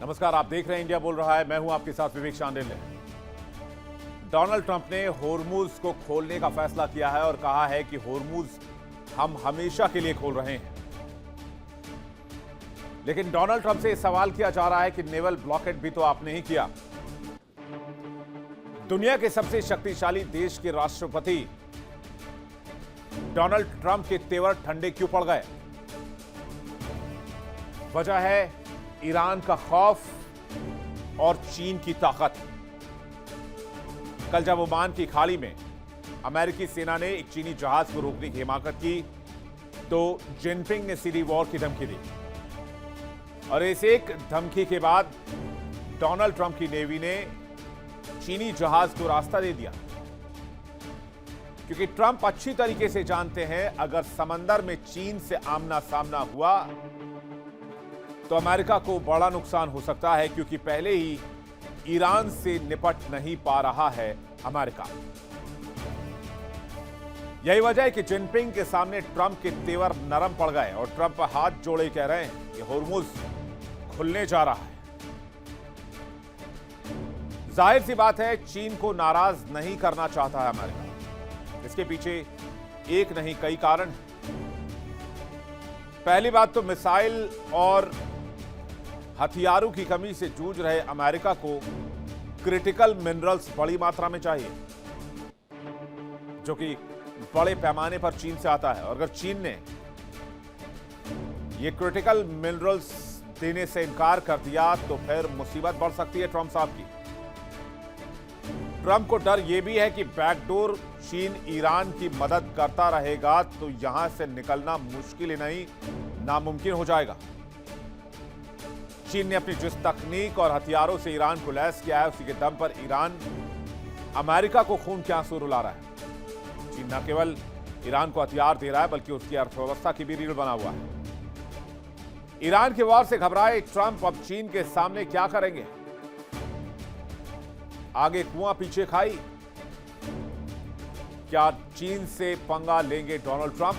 नमस्कार, आप देख रहे हैं इंडिया बोल रहा है। मैं हूं आपके साथ विवेक शांडिल्य। डोनाल्ड ट्रंप ने होर्मुज को खोलने का फैसला किया है और कहा है कि होर्मुज हम हमेशा के लिए खोल रहे हैं। लेकिन डोनाल्ड ट्रंप से यह सवाल किया जा रहा है कि नेवल ब्लॉकेट भी तो आपने ही किया। दुनिया के सबसे शक्तिशाली देश के राष्ट्रपति डोनाल्ड ट्रंप के तेवर ठंडे क्यों पड़ गए? वजह है ईरान का खौफ और चीन की ताकत। कल जब ओमान की खाड़ी में अमेरिकी सेना ने एक चीनी जहाज को रोकने की हिमाकत की तो जिनपिंग ने सीधी वॉर की धमकी दी और इस एक धमकी के बाद डोनाल्ड ट्रंप की नेवी ने चीनी जहाज को रास्ता दे दिया, क्योंकि ट्रंप अच्छी तरीके से जानते हैं अगर समंदर में चीन से आमना सामना हुआ तो अमेरिका को बड़ा नुकसान हो सकता है, क्योंकि पहले ही ईरान से निपट नहीं पा रहा है अमेरिका। यही वजह है कि जिनपिंग के सामने ट्रंप के तेवर नरम पड़ गए और ट्रंप हाथ जोड़े कह रहे हैं कि होर्मुज खुलने जा रहा है। जाहिर सी बात है, चीन को नाराज नहीं करना चाहता है अमेरिका। इसके पीछे एक नहीं कई कारण। पहली बात तो मिसाइल और हथियारों की कमी से जूझ रहे अमेरिका को क्रिटिकल मिनरल्स बड़ी मात्रा में चाहिए, जो कि बड़े पैमाने पर चीन से आता है। और अगर चीन ने ये क्रिटिकल मिनरल्स देने से इनकार कर दिया तो फिर मुसीबत बढ़ सकती है ट्रंप साहब की। ट्रंप को डर यह भी है कि बैकडोर चीन ईरान की मदद करता रहेगा तो यहां से निकलना मुश्किल ही नहीं, नामुमकिन हो जाएगा। चीन ने अपनी जिस तकनीक और हथियारों से ईरान को लैस किया है, उसी के दम पर ईरान अमेरिका को खून के आंसू रुला रहा है। चीन न केवल ईरान को हथियार दे रहा है बल्कि उसकी अर्थव्यवस्था की भी रीढ़ बना हुआ है। ईरान के वार से घबराए ट्रंप अब चीन के सामने क्या करेंगे? आगे कुआं पीछे खाई। क्या चीन से पंगा लेंगे डोनाल्ड ट्रंप,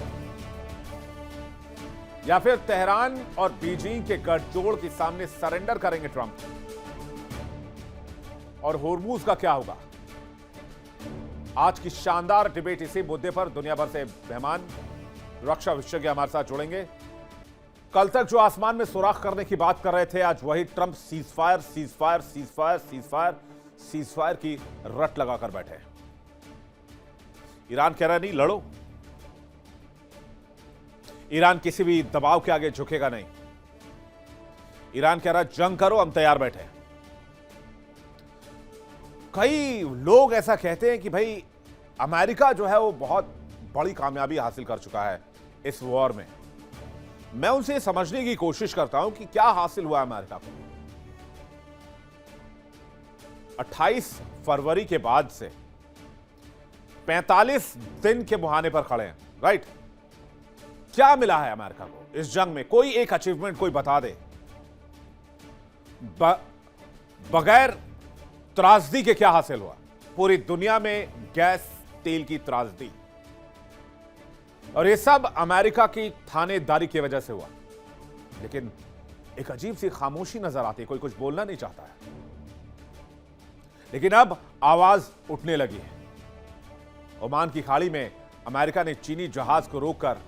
या फिर तेहरान और बीजिंग के गठजोड़ के सामने सरेंडर करेंगे ट्रंप? और होर्मुज का क्या होगा? आज की शानदार डिबेट इसी मुद्दे पर दुनिया भर से मेहमान रक्षा विशेषज्ञ हमारे साथ जुड़ेंगे। कल तक जो आसमान में सुराख करने की बात कर रहे थे, आज वही Trump ceasefire ceasefire ceasefire ceasefire ceasefire की रट लगाकर बैठे। ईरान कह रहा नहीं लड़ो, ईरान किसी भी दबाव के आगे झुकेगा नहीं। ईरान कह रहा जंग करो, हम तैयार बैठे हैं। कई लोग ऐसा कहते हैं कि भाई अमेरिका जो है वो बहुत बड़ी कामयाबी हासिल कर चुका है इस वॉर में। मैं उनसे समझने की कोशिश करता हूं कि क्या हासिल हुआ अमेरिका को। 28 फरवरी के बाद से 45 दिन के मुहाने पर खड़े हैं, राइट? क्या मिला है अमेरिका को इस जंग में? कोई एक अचीवमेंट कोई बता दे। बगैर त्रासदी के क्या हासिल हुआ? पूरी दुनिया में गैस तेल की त्रासदी, और ये सब अमेरिका की थानेदारी की वजह से हुआ। लेकिन एक अजीब सी खामोशी नजर आती है, कोई कुछ बोलना नहीं चाहता है। लेकिन अब आवाज उठने लगी है। ओमान की खाड़ी में अमेरिका ने चीनी जहाज को रोककर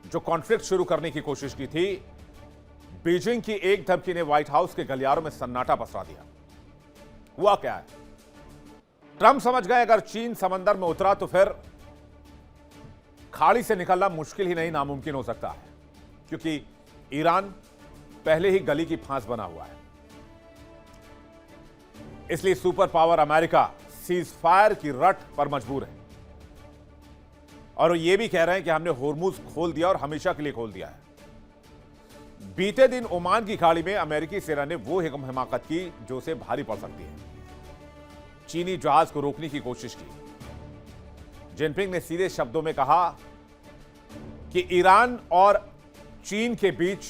जो कॉन्फ्लिक्ट शुरू करने की कोशिश की थी, बीजिंग की एक धमकी ने व्हाइट हाउस के गलियारों में सन्नाटा पसरा दिया। हुआ क्या है? ट्रंप समझ गए अगर चीन समंदर में उतरा तो फिर खाड़ी से निकलना मुश्किल ही नहीं, नामुमकिन हो सकता है, क्योंकि ईरान पहले ही गली की फांस बना हुआ है। इसलिए super power America cease fire की रट पर मजबूर है और ये भी कह रहे हैं कि हमने होर्मुज खोल दिया और हमेशा के लिए खोल दिया है। बीते दिन ओमान की खाड़ी में अमेरिकी सेना ने वो हिमाकत की जो उसे भारी पड़ सकती है। चीनी जहाज को रोकने की कोशिश की। जिनपिंग ने सीधे शब्दों में कहा कि ईरान और चीन के बीच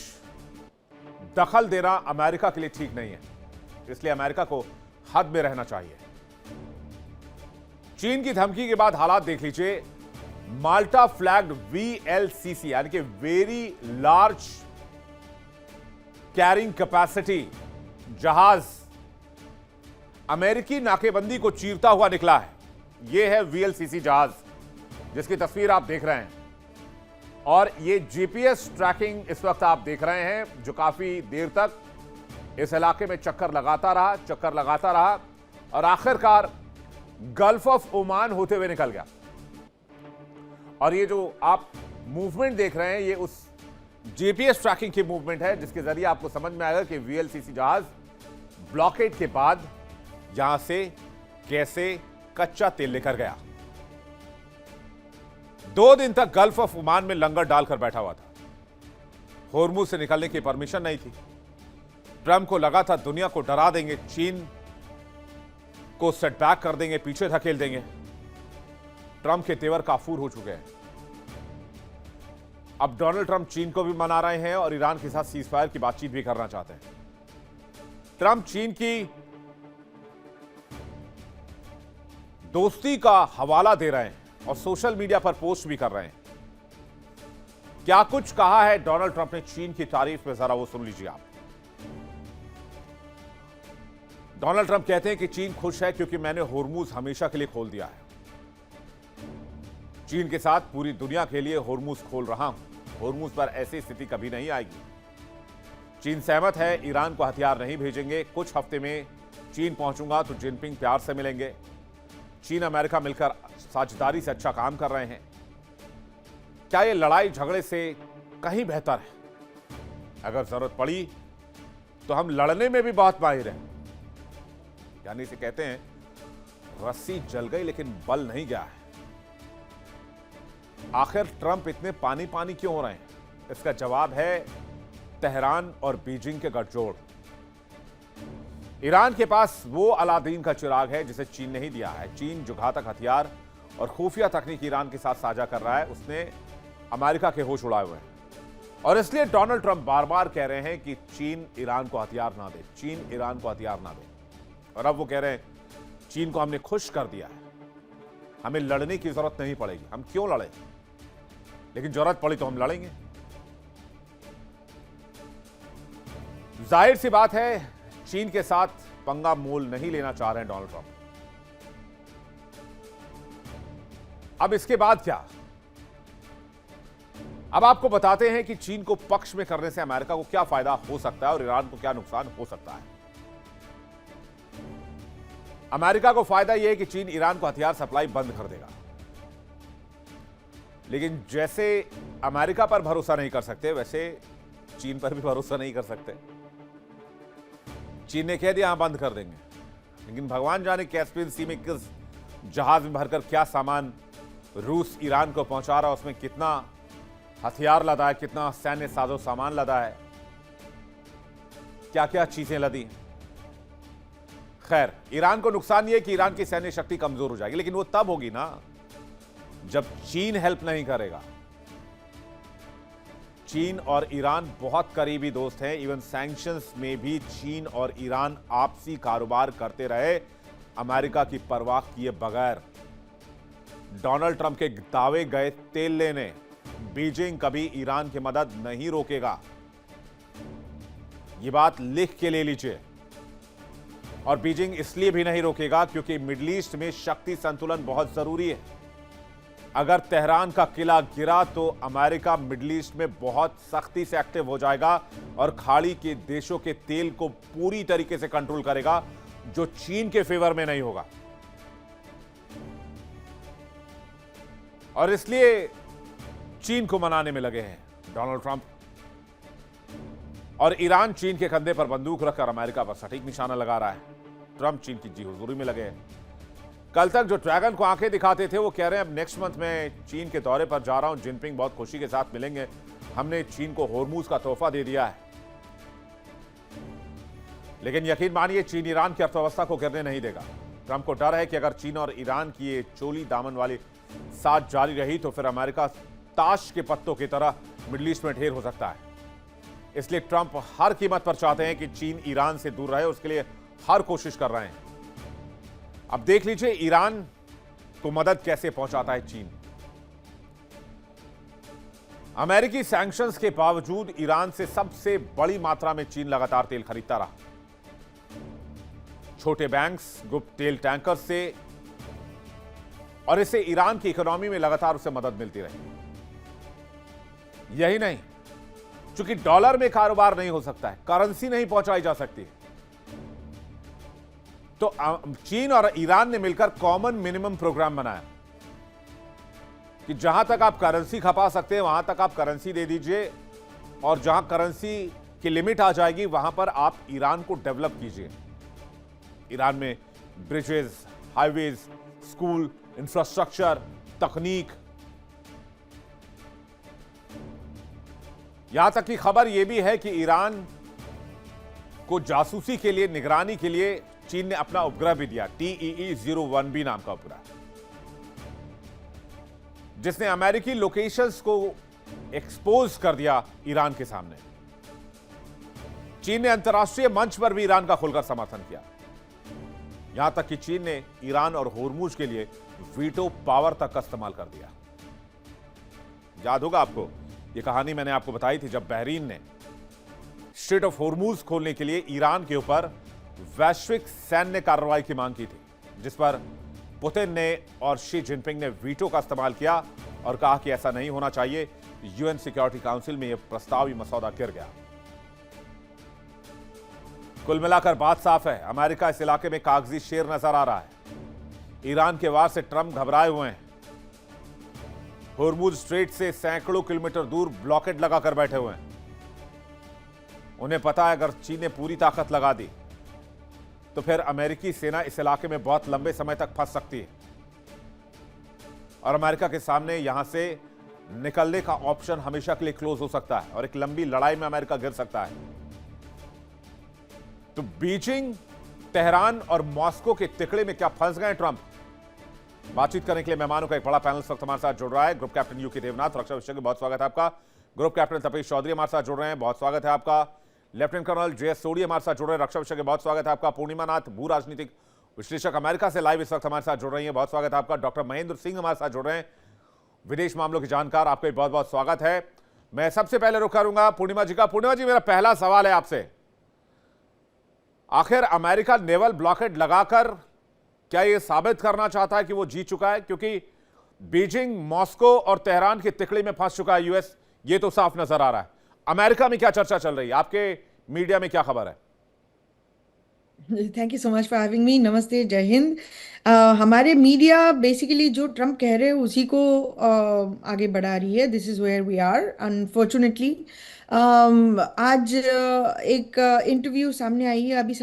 दखल देना अमेरिका के लिए ठीक नहीं है, इसलिए अमेरिका को हद में रहना चाहिए। चीन की धमकी के बाद हालात देख लीजिए। माल्टा फ्लैग्ड VLCC यानी कि वेरी लार्ज कैरिंग कैपेसिटी जहाज अमेरिकी नाकेबंदी को चीरता हुआ निकला है। यह है वीएलसीसी जहाज जिसकी तस्वीर आप देख रहे हैं, और ये जीपीएस ट्रैकिंग इस वक्त आप देख रहे हैं, जो काफी देर तक इस इलाके में चक्कर लगाता रहा और आखिरकार गल्फ ऑफ ओमान होते हुए निकल गया। और ये जो आप मूवमेंट देख रहे हैं, ये उस जीपीएस ट्रैकिंग की मूवमेंट है जिसके जरिए आपको समझ में आएगा कि वीएलसीसी जहाज ब्लॉकेड के बाद यहां से कैसे कच्चा तेल लेकर गया। 2 दिन तक गल्फ ऑफ ओमान में लंगर डालकर बैठा हुआ था। होर्मुज से निकलने की परमिशन नहीं थी। ट्रंप को लगा था दुनिया को डरा देंगे, चीन को सेटबैक कर देंगे, पीछे धकेल देंगे। ट्रंप के तेवर काफूर हो चुके हैं। अब डोनाल्ड ट्रंप चीन को भी मना रहे हैं और ईरान के साथ सीजफायर की बातचीत भी करना चाहते हैं। ट्रंप चीन की दोस्ती का हवाला दे रहे हैं और सोशल मीडिया पर पोस्ट भी कर रहे हैं। क्या कुछ कहा है डोनाल्ड ट्रंप ने चीन की तारीफ में, जरा वो सुन लीजिए आप। डोनाल्ड ट्रंप कहते हैं कि चीन खुश है क्योंकि मैंने होर्मुज हमेशा के लिए खोल दिया है। चीन के साथ पूरी दुनिया के लिए होर्मुज खोल रहा हूं। होर्मुज पर ऐसी स्थिति कभी नहीं आएगी। चीन सहमत है, ईरान को हथियार नहीं भेजेंगे। कुछ हफ्ते में चीन पहुंचूंगा तो जिनपिंग प्यार से मिलेंगे। चीन अमेरिका मिलकर साझेदारी से अच्छा काम कर रहे हैं। क्या यह लड़ाई झगड़े से कहीं बेहतर है? अगर जरूरत पड़ी तो हम लड़ने में भी बहुत माहिर हैं। यानी से कहते हैं रस्सी जल गई लेकिन बल नहीं गया है। आखिर ट्रंप इतने पानी पानी क्यों हो रहे हैं? इसका जवाब है तेहरान और बीजिंग के गठजोड़। ईरान के पास वो अलादीन का चिराग है जिसे चीन नहीं दिया है। चीन जो घातक हथियार और खुफिया तकनीक ईरान के साथ साझा कर रहा है, उसने अमेरिका के होश उड़ाए हुए हैं। और इसलिए डोनाल्ड ट्रंप बार बार कह रहे हैं कि चीन ईरान को हथियार ना दे, चीन ईरान को हथियार ना दे। और अब वो कह रहे हैं चीन को हमने खुश कर दिया है, हमें लड़ने की जरूरत नहीं पड़ेगी। हम क्यों लड़े, लेकिन जरूरत पड़ी तो हम लड़ेंगे। जाहिर सी बात है चीन के साथ पंगा मोल नहीं लेना चाह रहे हैं डोनाल्ड ट्रंप। अब इसके बाद क्या? अब आपको बताते हैं कि चीन को पक्ष में करने से अमेरिका को क्या फायदा हो सकता है और ईरान को क्या नुकसान हो सकता है। अमेरिका को फायदा यह है कि चीन ईरान को हथियार सप्लाई बंद कर देगा। लेकिन जैसे अमेरिका पर भरोसा नहीं कर सकते, वैसे चीन पर भी भरोसा नहीं कर सकते। चीन ने कह दिया बंद कर देंगे, लेकिन भगवान जाने कैस्पियन सी में किस जहाज में भरकर क्या सामान रूस ईरान को पहुंचा रहा है, उसमें कितना हथियार लदा है, कितना सैन्य साजो सामान लदा है, क्या क्या चीजें लदी। खैर, ईरान को नुकसान यह है कि ईरान की सैन्य शक्ति कमजोर हो जाएगी, लेकिन वो तब होगी ना जब चीन हेल्प नहीं करेगा। चीन और ईरान बहुत करीबी दोस्त हैं। इवन सैंक्शंस में भी चीन और ईरान आपसी कारोबार करते रहे, अमेरिका की परवाह किए बगैर। डोनाल्ड ट्रंप के दावे गए तेल लेने, बीजिंग कभी ईरान की मदद नहीं रोकेगा। यह बात लिख के ले लीजिए। और बीजिंग इसलिए भी नहीं रोकेगा क्योंकि मिडिल ईस्ट में शक्ति संतुलन बहुत जरूरी है। अगर तेहरान का किला गिरा तो अमेरिका मिडिल ईस्ट में बहुत सख्ती से एक्टिव हो जाएगा और खाड़ी के देशों के तेल को पूरी तरीके से कंट्रोल करेगा, जो चीन के फेवर में नहीं होगा। और इसलिए चीन को मनाने में लगे हैं डोनाल्ड ट्रंप। और ईरान चीन के कंधे पर बंदूक रखकर अमेरिका पर सटीक निशाना लगा रहा है। ट्रंप चीन की जी हुजूरी में लगे हैं। कल तक जो ड्रैगन को आंखें दिखाते थे, वो कह रहे हैं अब नेक्स्ट मंथ में चीन के दौरे पर जा रहा हूं, जिनपिंग बहुत खुशी के साथ मिलेंगे, हमने चीन को होर्मुज का तोहफा दे दिया है। लेकिन यकीन मानिए चीन ईरान की अर्थव्यवस्था को गिरने नहीं देगा। ट्रंप को डर है कि अगर चीन और ईरान की ये चोली दामन वाली साथ जारी रही तो फिर अमेरिका ताश के पत्तों की तरह मिडिल ईस्ट में ढेर हो सकता है। इसलिए ट्रंप हर कीमत पर चाहते हैं कि चीन ईरान से दूर रहे, उसके लिए हर कोशिश कर रहे हैं। अब देख लीजिए ईरान को मदद कैसे पहुंचाता है चीन। अमेरिकी सैंक्शंस के बावजूद ईरान से सबसे बड़ी मात्रा में चीन लगातार तेल खरीदता रहा। छोटे बैंक्स, गुप्त तेल टैंकर से, और इससे ईरान की इकोनॉमी में लगातार उसे मदद मिलती रही। यही नहीं, चूंकि डॉलर में कारोबार नहीं हो सकता है, करेंसी नहीं पहुंचाई जा सकती, तो चीन और ईरान ने मिलकर कॉमन मिनिमम प्रोग्राम बनाया कि जहां तक आप करेंसी खपा सकते हैं वहां तक आप करेंसी दे दीजिए, और जहां करेंसी की लिमिट आ जाएगी वहां पर आप ईरान को डेवलप कीजिए। ईरान में ब्रिजेस, हाईवेज, स्कूल, इंफ्रास्ट्रक्चर, तकनीक, यहां तक की खबर यह भी है कि ईरान को जासूसी के लिए, निगरानी के लिए चीन ने अपना उपग्रह भी दिया, TEE-01B नाम का उपग्रह, जिसने अमेरिकी लोकेशंस को एक्सपोज कर दिया ईरान के सामने। चीन ने अंतर्राष्ट्रीय मंच पर भी ईरान का खुलकर समर्थन किया, यहां तक कि चीन ने ईरान और होर्मुज के लिए वीटो पावर तक का इस्तेमाल कर दिया। याद होगा आपको, यह कहानी मैंने आपको बताई थी जब बहरीन ने स्ट्रेट ऑफ होर्मुज खोलने के लिए ईरान के ऊपर वैश्विक सैन्य कार्रवाई की मांग की थी, जिस पर पुतिन ने और शी जिनपिंग ने वीटो का इस्तेमाल किया और कहा कि ऐसा नहीं होना चाहिए। यूएन सिक्योरिटी काउंसिल में यह प्रस्तावी मसौदा गिर गया। कुल मिलाकर बात साफ है, अमेरिका इस इलाके में कागजी शेर नजर आ रहा है। ईरान के वार से ट्रंप घबराए हुए हैं। होर्मुज स्ट्रेट से सैकड़ों किलोमीटर दूर ब्लॉकेड लगाकर बैठे हुए हैं। उन्हें पता है अगर चीन ने पूरी ताकत लगा दी तो फिर अमेरिकी सेना इस इलाके में बहुत लंबे समय तक फंस सकती है, और अमेरिका के सामने यहां से निकलने का ऑप्शन हमेशा के लिए क्लोज हो सकता है और एक लंबी लड़ाई में अमेरिका गिर सकता है। तो बीजिंग, तेहरान और मॉस्को के तिकड़े में क्या फंस गए ट्रंप? बातचीत करने के लिए मेहमानों का एक बड़ा पैनल इस वक्त हमारे साथ जुड़ रहा है। ग्रुप कैप्टन यूके देवनाथ, रक्षा विशेषज्ञ, बहुत स्वागत है आपका। ग्रुप कैप्टन तपेश चौधरी हमारे साथ जुड़ रहे हैं, बहुत स्वागत है आपका। लेफ्टिनेंट कर्नल JS सोडी हमारे साथ जुड़ रहे हैं, रक्षा विशेषज्ञ, बहुत स्वागत है आपका। पूर्णिमा नाथ, भू राजनीतिक विश्लेषक, अमेरिका से लाइव इस वक्त हमारे साथ जुड़ रही है, बहुत स्वागत है आपका। डॉक्टर महेंद्र सिंह हमारे साथ जुड़ रहे हैं, विदेश मामलों के जानकार, आपका भी बहुत बहुत स्वागत है। मैं सबसे पहले रुख करूंगा पूर्णिमा जी का। पूर्णिमा जी, मेरा पहला सवाल है आपसे, आखिर अमेरिका नेवल ब्लॉकेड लगाकर क्या यह साबित करना चाहता है कि वो जीत चुका है? क्योंकि बीजिंग, मॉस्को और तेहरान के तिकड़े में फंस चुका है यूएस, ये तो साफ नजर आ रहा है। अमेरिका में क्या चर्चा चल रही है? आपके मीडिया में क्या खबर है? Thank you so much for having me. नमस्ते, जय हिंद। हमारे मीडिया बेसिकली जो ट्रम्प कह रहे हैं उसी को आगे बढ़ा रही है। This is where we are unfortunately. आज एक इंटरव्यू सामने आई है, अभी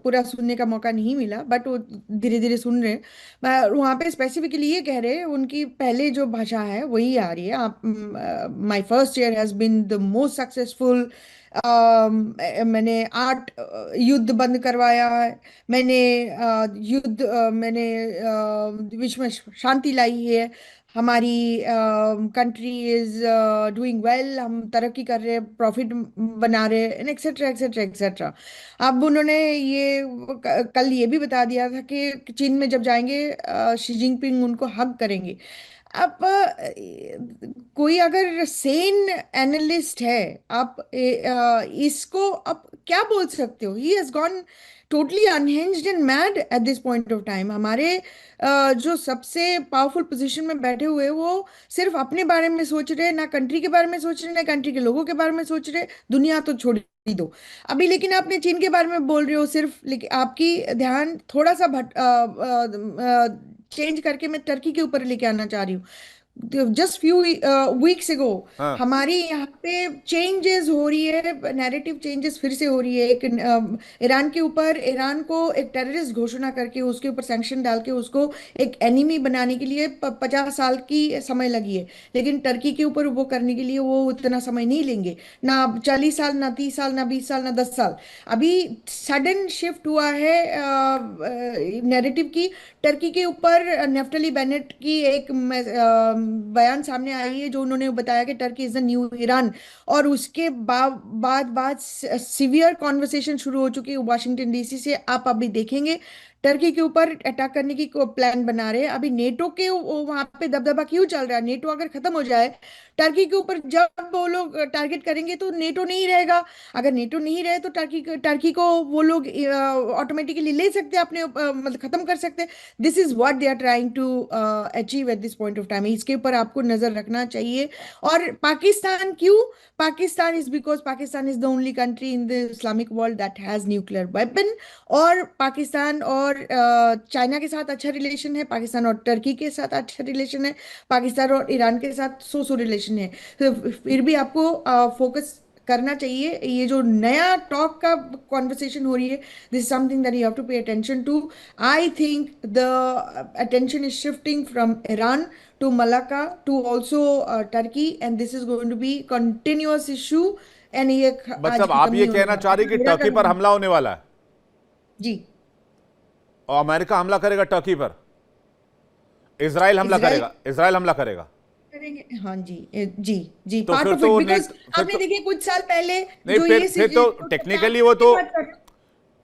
पूरा सुनने का मौका नहीं मिला, बट वो धीरे धीरे सुन रहे हैं। वहाँ पे स्पेसिफिकली ये कह रहे हैं, उनकी पहले जो भाषा है वही आ रही है। आप, my first year has been the most successful. मैंने 8 युद्ध बंद करवाया है। मैंने विश्व में शांति लाई है। हमारी कंट्री इज डूइंग वेल, हम तरक्की कर रहे हैं, प्रॉफिट बना रहे हैं, एक्सेट्रा एक्सेट्रा एक्सेट्रा। अब उन्होंने ये कल ये भी बता दिया था कि चीन में जब जाएंगे शी जिनपिंग उनको हग करेंगे। अब कोई अगर सेन एनालिस्ट है, आप इसको आप क्या बोल सकते हो? He has gone totally unhinged and mad at this point of time. हमारे जो सबसे पावरफुल पोजीशन में बैठे हुए हैं, वो सिर्फ अपने बारे में सोच रहे हैं, ना कंट्री के बारे में सोच रहे हैं, ना कंट्री के लोगों के बारे में सोच रहे हैं। दुनिया तो छोड़ ही दो अभी, लेकिन आपने चीन के बारे में बोल रहे हो सिर्फ। लेकिन आपकी ध्यान थोड़ा सा चेंज करके मैं टर्की के ऊपर लेके आना चाह रही हूँ। जस्ट फ्यू वीक्स एगो हाँ। हमारी यहाँ पे चेंजेस हो रही है, नैरेटिव चेंजेस फिर से हो रही है। एक ईरान के ऊपर, ईरान को एक टेररिस्ट घोषणा करके उसके ऊपर सैंक्शन डाल के उसको एक एनिमी बनाने के लिए 50 साल की समय लगी है। लेकिन टर्की के ऊपर वो करने के लिए वो उतना समय नहीं लेंगे, ना 40 साल, ना 30 साल, ना 20 साल, ना 10 साल। अभी सडन शिफ्ट हुआ है नैरेटिव की। टर्की के ऊपर नेफ्टली बेनेट की एक बयान सामने आई है, जो उन्होंने बताया कि Turkey is the new Iran. और उसके बाद सिवियर कॉन्वर्सेशन शुरू हो चुकी है वाशिंगटन DC से। आप अभी देखेंगे टर्की के ऊपर अटैक करने की प्लान बना रहे हैं। अभी नेटो के वहां पे दबदबा क्यों चल रहा है? नेटो अगर खत्म हो जाए टर्की के ऊपर, जब वो लोग टारगेट करेंगे तो नेटो नहीं रहेगा। अगर नेटो नहीं रहे तो टर्की को वो लोग ऑटोमेटिकली ले सकते हैं अपने मतलब खत्म कर सकते हैं। This is what they are trying to achieve at this point of time. इसके ऊपर आपको नजर रखना चाहिए। और पाकिस्तान क्यों? Pakistan is because Pakistan is the only country in the Islamic world that has nuclear weapon. और पाकिस्तान और चाइना के साथ अच्छा रिलेशन है, पाकिस्तान और टर्की के साथ अच्छा रिलेशन है, पाकिस्तान और ईरान के साथ सो सो रिलेशन है। तो फिर भी आपको फोकस करना चाहिए। ये जो नया टॉक का कॉन्वर्सेशन हो रही है, this is something that you have to pay attention to. I think the attention is shifting from Iran to Malacca to also Turkey, and this is going to be continuous issue। and ये आज मतलब आप खत्म ये नहीं होने कहना चाह वाला रही कि मेरा टर्की पर हमला होने वाला है जी। और अमेरिका हमला करेगा टर्की पर? इजराइल हमला इजराइल करेगा, इजराइल हमला करेगा। करेंगे, हाँ जी। जी जी, तो पार्ट फिर ऑफ तो इट। नेट बिकॉज फिर आपने तो देखिए कुछ साल पहले नहीं, जो फिर तो टेक्निकली वो तो बात कर रहे हैं।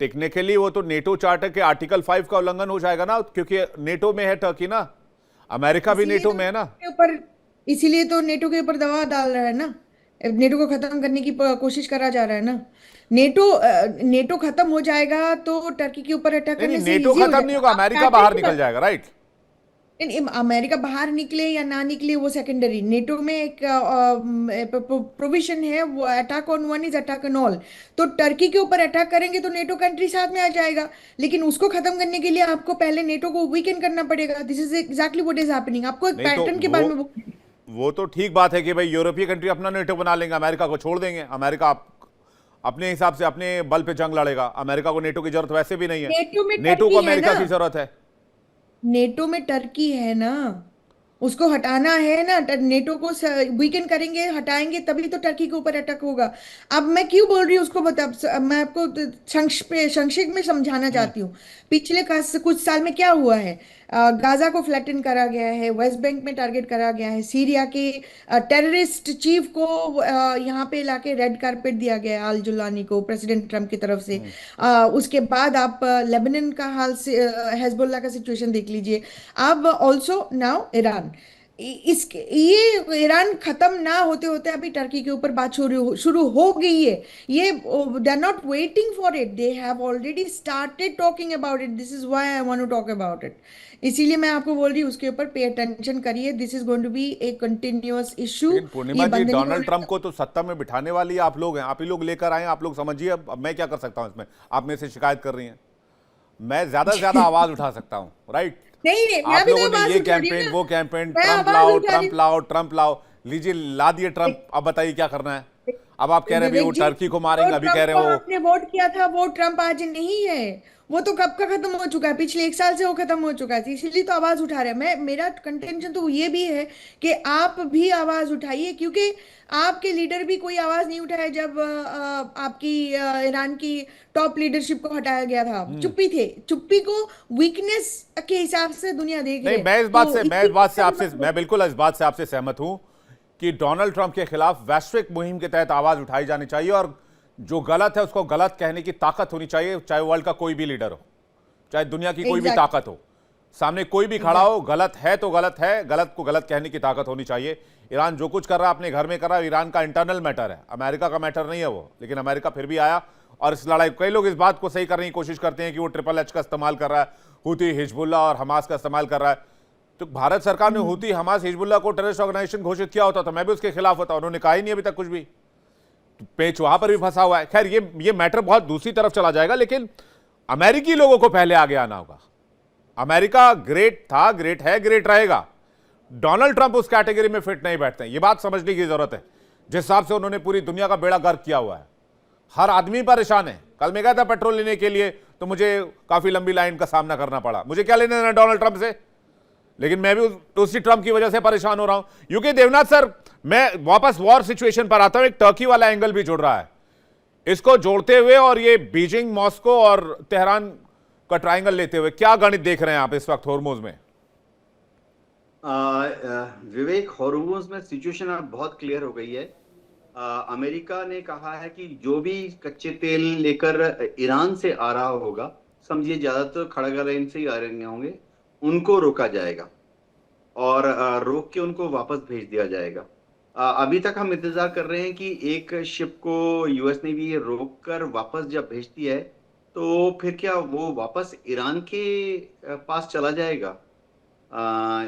टेक्निकली वो तो नेटो चार्टर के आर्टिकल 5 का उल्लंघन हो जाएगा ना, क्योंकि नेटो में है टर्की ना, अमेरिका भी इसीलिए नेटो तो में है ना। के ऊपर इसीलिए तो नेटो के ऊपर दबाव डाल रहा है ना। नेटो को खत्म करने की कोशिश करा जा रहा है ना। नेटो नेटो खत्म हो जाएगा तो टर्की के ऊपर अटैक नहीं नहीं, करने से नेटो इजी हो खत्म नहीं जाएगा। होगा, आप अमेरिका बाहर पैटर्न, निकल जाएगा, राइट? अमेरिका बाहर निकले या ना निकले वो सेकेंडरी। नेटो में एक प्रोविजन है, वो attack on one is attack on all. तो टर्की के ऊपर अटैक करेंगे तो नेटो कंट्री साथ में आ जाएगा, लेकिन उसको खत्म करने के लिए आपको पहले नेटो को वीकेंड करना पड़ेगा। This is exactly what is happening. आपको एक नहीं तो पैटर्न के बारे में वो तो ठीक बात है कि भाई यूरोपीय कंट्री अपना नेटो बना लेंगे, अमेरिका को छोड़ देंगे। अमेरिका अपने हिसाब से अपने बल पे जंग लड़ेगा, अमेरिका को नेटो की जरूरत वैसे भी नहीं है। नेटो में नेटो को टर्की है अमेरिका ना। की जरूरत है। नेटो में टर्की है ना, उसको हटाना है ना। नेटो को वीकेंड करेंगे, हटाएंगे, तभी तो टर्की के ऊपर अटैक होगा। अब मैं क्यों बोल रही हूँ उसको बता, मैं आपको संक्षिप्त में समझाना चाहती हूँ। पिछले कुछ साल में क्या हुआ है? गाजा को फ्लैटन करा गया है, वेस्ट बैंक में टारगेट करा गया है, सीरिया के टेररिस्ट चीफ को यहाँ पे लाके रेड कारपेट दिया गया है, अल जुलानी को, प्रेसिडेंट ट्रम्प की तरफ से। उसके बाद आप लेबनान का हाल से, हेजबुल्ला का सिचुएशन देख लीजिए। अब ऑल्सो नाउ ईरान। इसके ये ईरान खत्म ना होते होते अभी टर्की के ऊपर बात शुरू हो गई है। ये they are not waiting for it, they have already started talking about it. This is why I want to talk about it. इसीलिए मैं आपको बोल रही हूँ उसके ऊपर पे अटेंशन करिए। This is going to be a continuous issue. लेकिन पूर्णिमा ये जी, बंद नहीं डोनाल्ड होने ट्रंप को तो सत्ता में बिठाने वाली आप लोग हैं, आप ही लोग लेकर आए, आप लोग समझिए। अब मैं क्या कर सकता हूं इसमें? आप मेरे से शिकायत कर रही हैं, मैं ज्यादा से ज्यादा आवाज उठा सकता हूं, राइट? नहीं नहीं, मैं आप भी तो लोगों ने आवाज ये उठा रही हूँ कैंपेन, ना। वो कैंपेन, मैं ट्रंप आवाज लाओ, उठा रही ट्रंप लाओ, ट्रंप लाओ, लीजिए ला दिए ट्रंप। अब बताइए क्या करना है? अब आप कह रहे हैं भी वो विवेक जी, टर्की को जो मारेंगे, अभी कह ट्रम्प रहे को हैं वो। आपने वोट किया था वो ट्रम्प आज नहीं है। वो तो कब का खत्म हो चुका है, पिछले एक साल से वो खत्म हो चुका है। इसीलिए तो आवाज उठा रहे हैं। मैं, मेरा कंटेंशन तो ये भी है कि आप भी आवाज उठाइए, क्योंकि आपके लीडर भी कोई आवाज नहीं उठाए जब आपकी ईरान की टॉप लीडरशिप को हटाया गया था। चुप्पी थे। चुप्पी को वीकनेस के हिसाब से दुनिया देख रही नहीं, है। मैं इस बात तो से मैं इसी इस बात से बात आपसे मैं बिल्कुल इस बात से आपसे सहमत हूं कि डोनाल्ड ट्रंप के खिलाफ वैश्विक मुहिम के तहत आवाज उठाई जानी चाहिए, और जो गलत है उसको गलत कहने की ताकत होनी चाहिए, चाहे वर्ल्ड का कोई भी लीडर हो, चाहे दुनिया की कोई भी ताकत हो, सामने कोई भी खड़ा हो, गलत है तो गलत है, गलत को गलत कहने की ताकत होनी चाहिए। ईरान जो कुछ कर रहा है अपने घर में कर रहा है, ईरान का इंटरनल मैटर है, अमेरिका का मैटर नहीं है वो। लेकिन अमेरिका फिर भी आया और इस लड़ाई, कई लोग इस बात को सही करने की कोशिश करते हैं कि वो ट्रिपल एच का इस्तेमाल कर रहा है, हुती, हिजबुल्ला और हमास का इस्तेमाल कर रहा है। तो भारत सरकार ने हुती, हमास, हिजबुल्ला को टेररिस्ट ऑर्गेनाइजेशन घोषित किया होता तो मैं भी उसके खिलाफ होता, उन्होंने कहा ही नहीं अभी तक कुछ भी। तो पेच वहां पर भी फंसा हुआ है। खैर, ये मैटर बहुत दूसरी तरफ चला जाएगा, लेकिन अमेरिकी लोगों को पहले आगे आना होगा। अमेरिका ग्रेट था, ग्रेट है, ग्रेट रहेगा। डोनाल्ड ट्रंप उस कैटेगरी में फिट नहीं बैठते हैं, ये बात समझने की जरूरत है। जिस हिसाब से उन्होंने पूरी दुनिया का बेड़ा गर्क किया हुआ है, हर आदमी परेशान है। कल मैं गया था पेट्रोल लेने के लिए तो मुझे काफी लंबी लाइन का सामना करना पड़ा। मुझे क्या लेने देना डोनाल्ड ट्रंप से, लेकिन मैं भी उसी ट्रंप की वजह से परेशान हो रहा हूं। यूके देवनाथ सर, मैं वापस वॉर सिचुएशन पर आता हूं, एक टर्की वाला एंगल भी जुड़ रहा है इसको जोड़ते हुए, और ये बीजिंग, मॉस्को और तेहरान का ट्रायंगल लेते हुए क्या गणित देख रहे हैं आप इस वक्त होर्मुज में? विवेक, हॉर्मुज में सिचुएशन अब बहुत क्लियर हो गई है। अमेरिका ने कहा है कि जो भी कच्चे तेल लेकर ईरान से आ रहा होगा समझिए ज्यादातर खड़गा लाइन से ही आ रहे होंगे, उनको रोका जाएगा और रोक के उनको वापस भेज दिया जाएगा। अभी तक हम इंतजार कर रहे हैं कि एक शिप को यूएस नेवी रोक कर वापस जब भेजती है तो फिर क्या वो वापस ईरान के पास चला जाएगा। अ,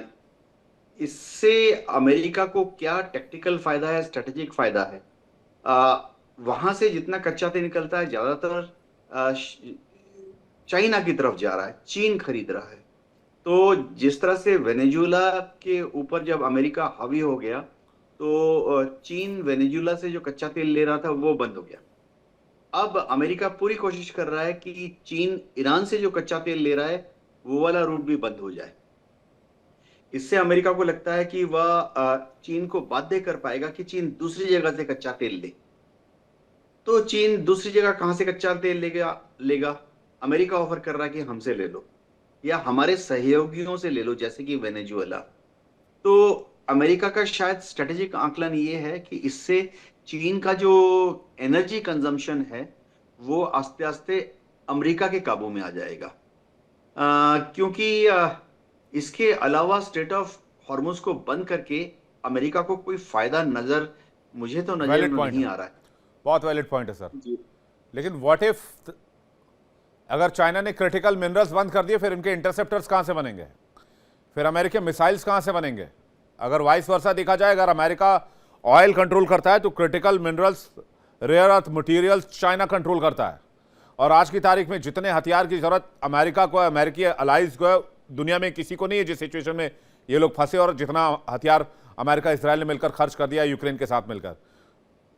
इससे अमेरिका को क्या टैक्टिकल फायदा है, स्ट्रेटेजिक फायदा है। वहां से जितना कच्चा तेल निकलता है ज्यादातर चाइना की तरफ जा रहा है, चीन खरीद रहा है। तो जिस तरह से वेनेजुएला के ऊपर जब अमेरिका हावी हो गया तो चीन वेनेजुएला से जो कच्चा तेल ले रहा था वो बंद हो गया। अब अमेरिका पूरी कोशिश कर रहा है कि चीन ईरान से जो कच्चा तेल ले रहा है वो वाला रूट भी बंद हो जाए। इससे अमेरिका को लगता है कि वह चीन को बाध्य कर पाएगा कि चीन दूसरी जगह से कच्चा तेल ले। तो चीन दूसरी जगह कहां से कच्चा तेल लेगा लेगा अमेरिका ऑफर कर रहा है कि हमसे ले लो या हमारे सहयोगियों से ले लो, जैसे कि वेनेजुएला। तो अमेरिका का शायद स्ट्रेटेजिक आकलन ये है कि इससे चीन का जो एनर्जी कंजम्पशन है वो आस्ते आस्ते अमेरिका के काबू में आ जाएगा। क्योंकि इसके अलावा स्ट्रेट ऑफ हॉर्मुज को बंद करके अमेरिका को कोई फायदा मुझे तो नजर वैलिड में पॉइंट नहीं है, आ रहा है। बहुत वैलिड पॉइंट है सर। जी। लेकिन व्हाट इफ अगर चाइना ने क्रिटिकल मिनरल्स बंद कर दिए, फिर इनके इंटरसेप्टर्स कहां से बनेंगे? फिर अमेरिकी मिसाइल्स कहां से बनेंगे? अगर वाइस वर्सा देखा जाए, अगर अमेरिका ऑयल कंट्रोल करता है तो critical minerals, rare earth materials China control करता है। और आज की तारीख में जितने हथियार की जरूरत अमेरिका को है, अमेरिकी अलाइज को है, दुनिया में किसी को नहीं है जिस सिचुएशन में ये लोग फंसे, और जितना हथियार अमेरिका इसराइल ने मिलकर खर्च कर दिया यूक्रेन के साथ मिलकर।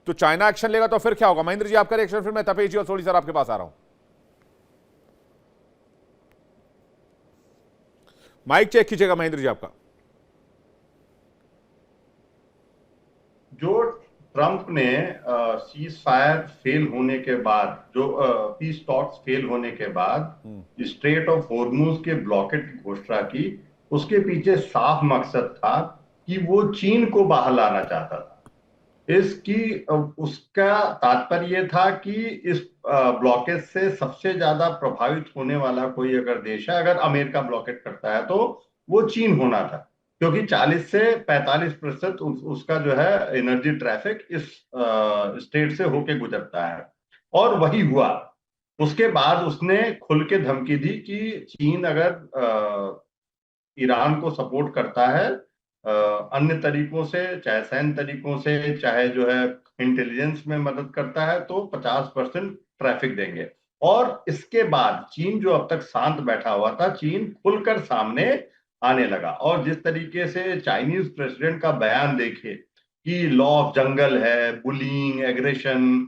तो चाइना एक्शन लेगा तो फिर क्या होगा? महेंद्र जी आपका रिएक्शन, फिर मैं तपेश जी और सोडी सर आपके पास आ रहा हूं। माइक चेक कीजिएगा महेंद्र जी आपका। जो ट्रंप ने सीज फायर फेल होने के बाद, जो पीस टॉक्स फेल होने के बाद स्ट्रेट ऑफ हॉर्मुज के ब्लॉकेट की घोषणा की, उसके पीछे साफ मकसद था कि वो चीन को बाहर लाना चाहता था। उसका तात्पर्य था कि इस ब्लॉकेज से सबसे ज्यादा प्रभावित होने वाला कोई अगर देश है, अगर अमेरिका ब्लॉकेट करता है तो वो चीन होना था, क्योंकि 40 से 45% उसका जो है एनर्जी ट्रैफिक इस स्टेट से होके गुजरता है। और वही हुआ। उसके बाद उसने खुल के धमकी दी कि चीन अगर ईरान को सपोर्ट करता है अन्य तरीकों से, चाहे सैन्य तरीकों से, चाहे जो है इंटेलिजेंस में मदद करता है, तो 50% ट्रैफिक देंगे। और इसके बाद चीन जो अब तक शांत बैठा हुआ था, चीन खुलकर सामने आने लगा। और जिस तरीके से चाइनीज प्रेसिडेंट का बयान देखिए कि लॉ ऑफ जंगल है, बुलिंग, एग्रेशन,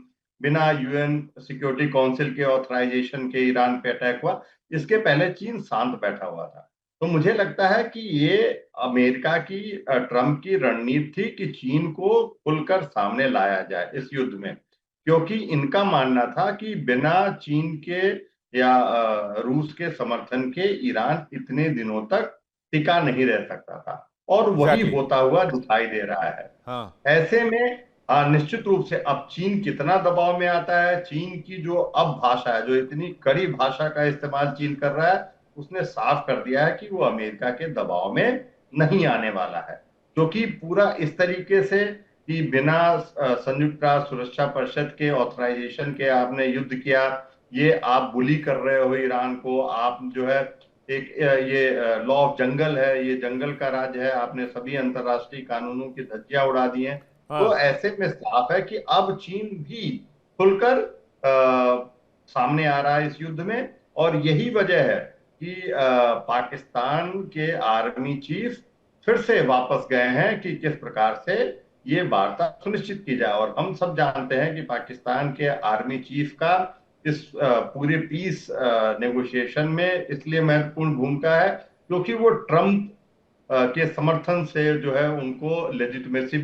बिना यूएन सिक्योरिटी काउंसिल के ऑथराइजेशन के ईरान पे अटैक हुआ, इसके पहले चीन शांत बैठा हुआ था। तो मुझे लगता है कि ये अमेरिका की, ट्रंप की रणनीति थी कि चीन को खुलकर सामने लाया जाए इस युद्ध में, क्योंकि इनका मानना था कि बिना चीन के या रूस के समर्थन के ईरान इतने दिनों तक टिका नहीं रह सकता था। और वही Exactly. होता हुआ दिखाई दे रहा है। हाँ, ऐसे में निश्चित रूप से अब चीन कितना दबाव में आता है, चीन की जो अब भाषा है, जो इतनी कड़ी भाषा का इस्तेमाल चीन कर रहा है, उसने साफ कर दिया है कि वो अमेरिका के दबाव में नहीं आने वाला है। क्योंकि पूरा इस तरीके से कि बिना संयुक्त राष्ट्र सुरक्षा परिषद के ऑथराइजेशन के आपने युद्ध किया, ये आप बुली कर रहे हो ईरान को, आप जो है एक ये लॉ ऑफ जंगल है, ये जंगल का राज है, आपने सभी अंतरराष्ट्रीय कानूनों की धज्जियां उड़ा दी हैं। तो हाँ, ऐसे में साफ है कि अब चीन भी खुलकर सामने आ रहा है इस युद्ध में। और यही वजह है कि पाकिस्तान के आर्मी चीफ फिर से वापस गए हैं कि किस प्रकार से ये वार्ता सुनिश्चित की जाए। और हम सब जानते हैं कि पाकिस्तान के आर्मी चीफ का इस पूरे पीस नेगोशिएशन में इसलिए महत्वपूर्ण भूमिका है क्योंकि वो ट्रंप के समर्थन से जो है उनको लेजिटिमेसी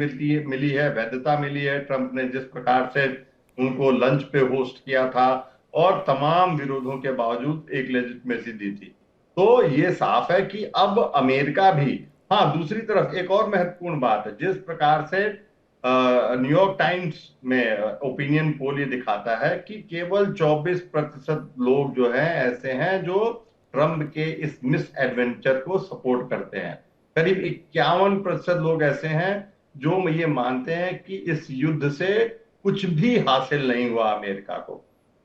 मिली है, वैधता मिली है। ट्रंप ने जिस प्रकार से उनको लंच पे होस्ट किया था और तमाम विरोधों के बावजूद एक लेजिटिमेसी दी थी। तो ये साफ है कि अब अमेरिका भी, हाँ, दूसरी तरफ एक और महत्वपूर्ण बात है, जिस प्रकार से न्यूयॉर्क टाइम्स में ओपिनियन पोल ये दिखाता है कि केवल 24% लोग जो हैं ऐसे हैं जो ट्रम्प के इस मिस एडवेंचर को सपोर्ट करते हैं। करीब 51% लोग ऐसे हैं जो ये मानते हैं कि इस युद्ध से कुछ भी हासिल नहीं हुआ अमेरिका को।